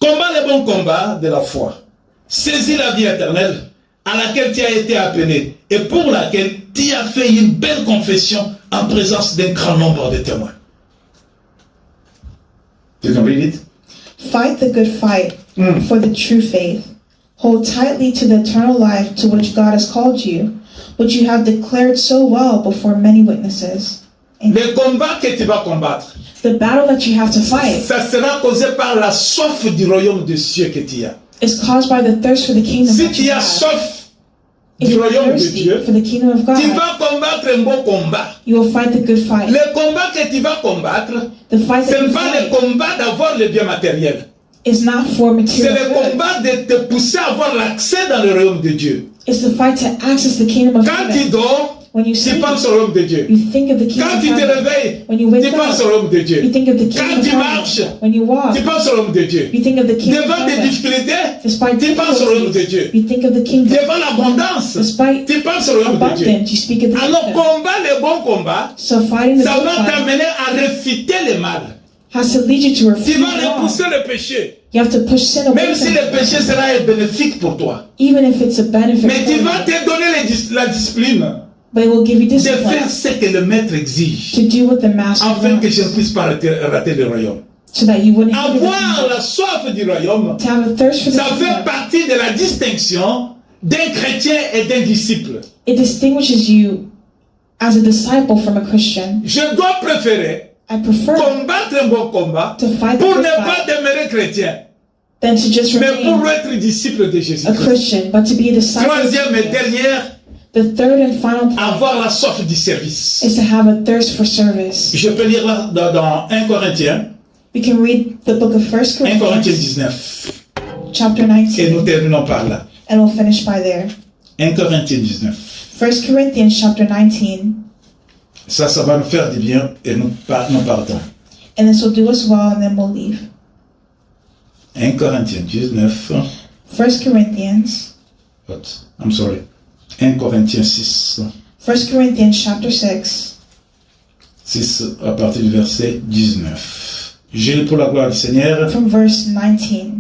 Combat le bon combat de la foi. Saisis la vie éternelle à laquelle tu as été appelé et pour laquelle tu as fait une belle confession en présence d'un grand nombre de témoins. You can read it. Fight the good fight for the true faith. Hold tightly to the eternal life to which God has called you, which you have declared so well before many witnesses. Le combat que tu vas combattre, The battle that you have to fight ça sera causé par la soif du royaume des cieux que tu as. is caused by the thirst for the kingdom Si that tu you as have. soif If du you're royaume de thirsty Dieu, for the kingdom of tu God, vas combattre un bon combat. you will fight the good fight. Le combat que tu vas combattre, The fight ce that n'est you pas le fight combat d'avoir le bien matériel. is not for C'est material le good. combat de te pousser à avoir l'accès dans le royaume de Dieu. It's the fight to access the kingdom of Quand tu heaven. dors, When you tu sleep, penses à l'homme de Dieu. you think of the King Quand of tu te Heaven. réveilles, When you wake tu penses up, à l'homme de Dieu. you think of the King Quand of tu marches, Heaven. When you walk, tu penses à l'homme de Dieu. you think of the King of Devant des Heaven. difficultés, Despite tu penses à l'homme de Dieu. difficulties, you think of the kingdom. Devant l'abondance, Despite tu penses à l'homme de Dieu. abundance, you speak of the Alors, kingdom. combat les bons combats, So fighting the ça good va fight t'amener à refuter le mal. has to lead you to Tu refuse vas wrong. repousser le péché. You have to push sin away Même si from le you, péché sera bénéfique pour toi. even if it's a benefit Mais for tu vas you. te donner la discipline But it will give you de faire discipline ce que le maître exige. to do what the master Afin que je ne wants, puisse pas rater le royaume. so that you wouldn't hinder the Avoir kingdom. la soif du royaume, To have a thirst for the ça fait kingdom, partie de la distinction d'un chrétien et d'un disciple. it distinguishes you as a disciple from a Christian. Je dois préférer I prefer combattre un bon combat to fight the pour good ne pas fight demeurer chrétien, than to just mais pour remain être disciple de a Jésus-Christ. Christian, but to be a disciple of Troisième et Jesus. dernière, The third and final point avoir la soif du service. is to have a thirst for service. Je peux lire là dans 1 Corinthiens, We can read the book of 1 1 Corinthiens Corinthians, 19, chapter et 19, nous terminons par là. and we'll finish by there. 1 Corinthiens 19. 1 Corinthians chapter 19, Ça va nous faire du bien et nous partons. and this will do us well, and then we'll leave. 1 Corinthiens 19. 1 Corinthians, I'm sorry. 1 Corinthiens 6. 1 Corinthians chapter 6, 6 à partir du verset 19. Je lis pour la gloire du Seigneur. from verse 19.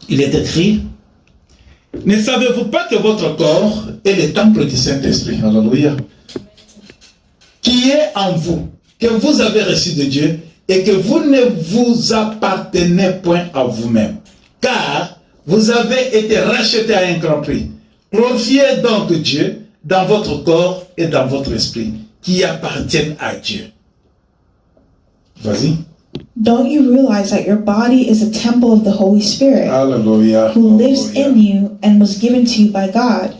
Il est écrit: ne savez-vous pas que votre corps est le temple du Saint-Esprit, alléluia, qui est en vous, que vous avez reçu de Dieu, et que vous ne vous appartenez point à vous-même, car vous avez été rachetés à un grand prix. Glorifiez donc Dieu dans votre corps et dans votre esprit, qui appartiennent à Dieu. Vas-y. Don't you realize that your body is a temple of the Holy Spirit, Alléluia. who lives in you and was given to you by God?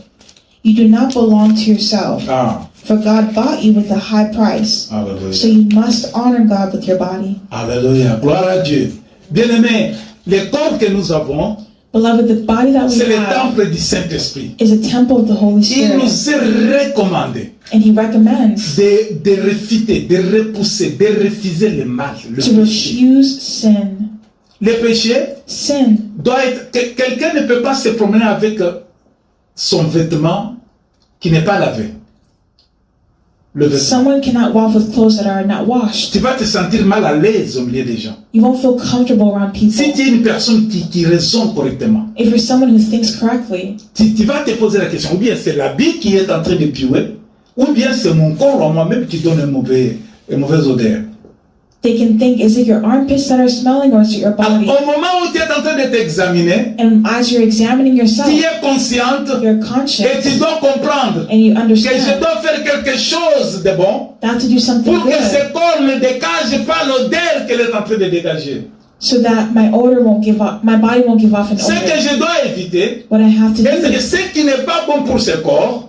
You do not belong to yourself, Ah, for God bought you with a high price. alléluia. So you must honor God with your body. Alléluia. Gloire à Dieu. Bien-aimés, le corps que nous avons, Beloved, the body that we c'est le have temple du Saint-Esprit. is a temple of the Holy Il Spirit. nous est recommandé And He recommends de refuter, de repousser, de refuser le mal, le to péché. refuse sin. Le péché Sin. doit être... Quelqu'un ne peut pas se promener avec son vêtement qui n'est pas lavé. Le vêtement. Someone cannot walk with clothes that are not washed. Tu vas te sentir mal à l'aise au milieu des gens. You won't feel comfortable around Si people. tu es une personne qui raisonne correctement, If you're someone who thinks correctly, tu vas te poser la question, ou bien c'est l'habit qui est en train de puer, ou bien c'est mon corps en moi-même qui donne une mauvaise odeur. they can think, is it your armpits that are smelling or is it your Alors, body? au moment où tu es en train de t'examiner, And as you're examining yourself, tu es consciente you're et conscious tu dois comprendre and you que je understand dois faire quelque chose de bon that to do something pour que good ce corps ne dégage pas l'odeur qu'elle est en train de dégager. so that my odor won't give up, my body won't give off an Ce que odor. je dois éviter, What I have to c'est que do ce qui n'est pas bon pour ce corps,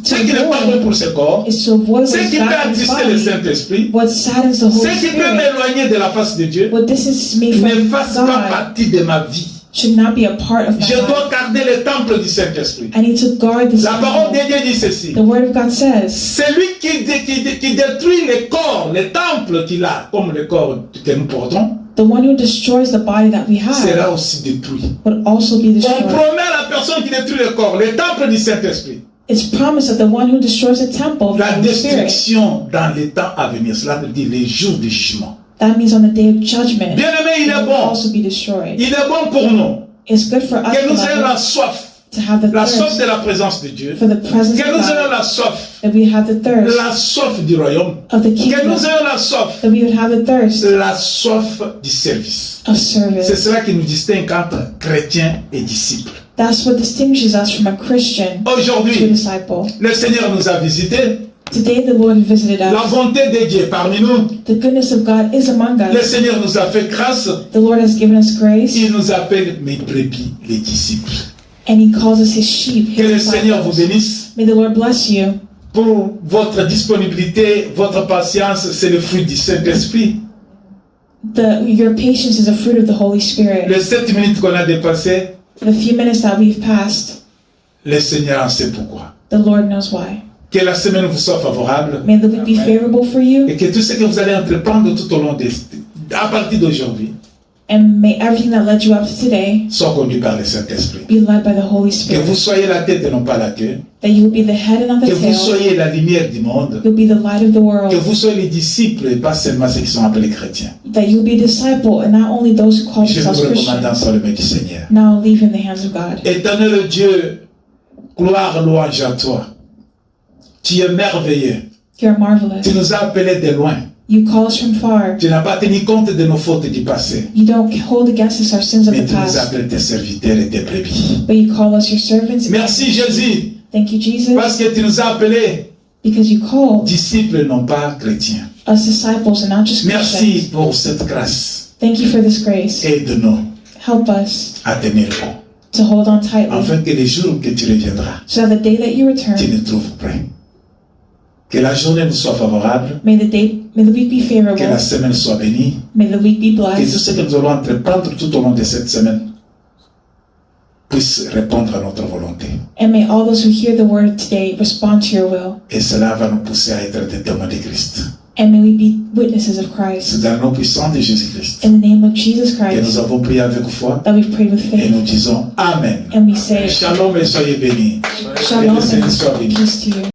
ce qui n'est pas bon pour ce corps, is to avoid ce what's qui peut bad in the attrister le body, Saint-Esprit, what saddens the Holy ce qui peut Spirit, m'éloigner de la face de Dieu, what distances me ne from fasse pas God partie de ma vie. should not be a part of my Je life. dois garder le temple du Saint-Esprit. I need to guard this La parole de temple. Dieu dit ceci: The Word of God says, celui qui détruit le corps, le temple qu'il a, comme le corps que nous portons, the one who destroys the body that we have sera aussi détruit. would also be On destroyed. promet à la personne qui détruit le corps, le temple du Saint-Esprit, It's promised that the one who destroys the temple of the la Holy Spirit, destruction dans les temps à venir. Cela veut dire les jours du jugement. that means on the day of judgment, Bien-aimé, il it est will bon. also be destroyed. Il est bon pour nous It's good for us, que nous ayons la beloved, soif, to have the la soif thirst de la présence de Dieu, for the presence que of nous ayons God, la soif, that we have the thirst la soif du royaume, of the que kingdom, nous ayons la soif, that we would have the thirst la soif du service. of C'est service. cela qui nous distingue entre chrétiens et disciples. That's what distinguishes us from a Christian to a Aujourd'hui, disciple. le Seigneur nous a visités. Today the Lord visited La us. bonté de Dieu est parmi nous. The goodness of God is among Le us. Seigneur nous a fait grâce. The Lord has given us grace, Il nous appelle mes brebis, les disciples. and He calls us His sheep, Que le His Seigneur vous disciples. bénisse. May the Lord bless you. Pour votre disponibilité, votre patience, c'est le fruit du Saint-Esprit. Your patience is a fruit of the Holy Spirit. Les 7 minutes qu'on a dépassées, The few minutes that we've passed, le Seigneur en sait pourquoi. the Lord knows why. Que la semaine vous soit favorable. May the week be favorable for you. Et que tout ce que vous allez entreprendre tout au long à partir d'aujourd'hui, And may everything that led you up to today soit conduit par le Saint-Esprit. be led by the Holy Que vous Spirit. soyez la tête et non pas la queue. That you will be the head and not Que the vous tail. soyez la lumière du monde. You'll be the light of the Que world. vous soyez les disciples et pas seulement ceux qui sont appelés chrétiens. That you'll be a disciple and not only those who call Je themselves vous recommande dans Christians. le nom du Seigneur. Now leave in the hands of God. Éternel Dieu, gloire, louange à toi. Tu es merveilleux. You're marvelous. Tu nous as appelés de loin. You call us from far. Tu n'as pas tenu compte de nos fautes du passé. You don't hold against us our sins of Mais the tu nous as past. appelés tes serviteurs et tes brebis. But you call us your servants. Merci Jésus, Thank you, Jesus, parce que tu nous as appelés because you called disciples, non pas chrétiens. us disciples and not just Merci Christians. pour cette grâce. Thank you for this grace. Aide-nous Help us à tenir bon, to hold on tightly afin que les jours que tu reviendras, so that the day that you tu return, nous trouves prêts. Que la journée nous soit favorable, may the week be que favorable, la semaine soit bénie, may the week be que tout blessed, ce que nous allons entreprendre tout au long de cette semaine puisse répondre à notre volonté. and may all those who hear the word today respond to your will, Et cela va nous pousser à être des témoins de Christ. and may we be witnesses of Christ. C'est dans le nom puissant de Jésus-Christ In the name of Jesus que nous Christ, avons prié avec foi that we've prayed with et nous faith, disons Amen. and we say, Shalom et soyez bénis. Et Shalom le Seigneur soit and béni. peace to you.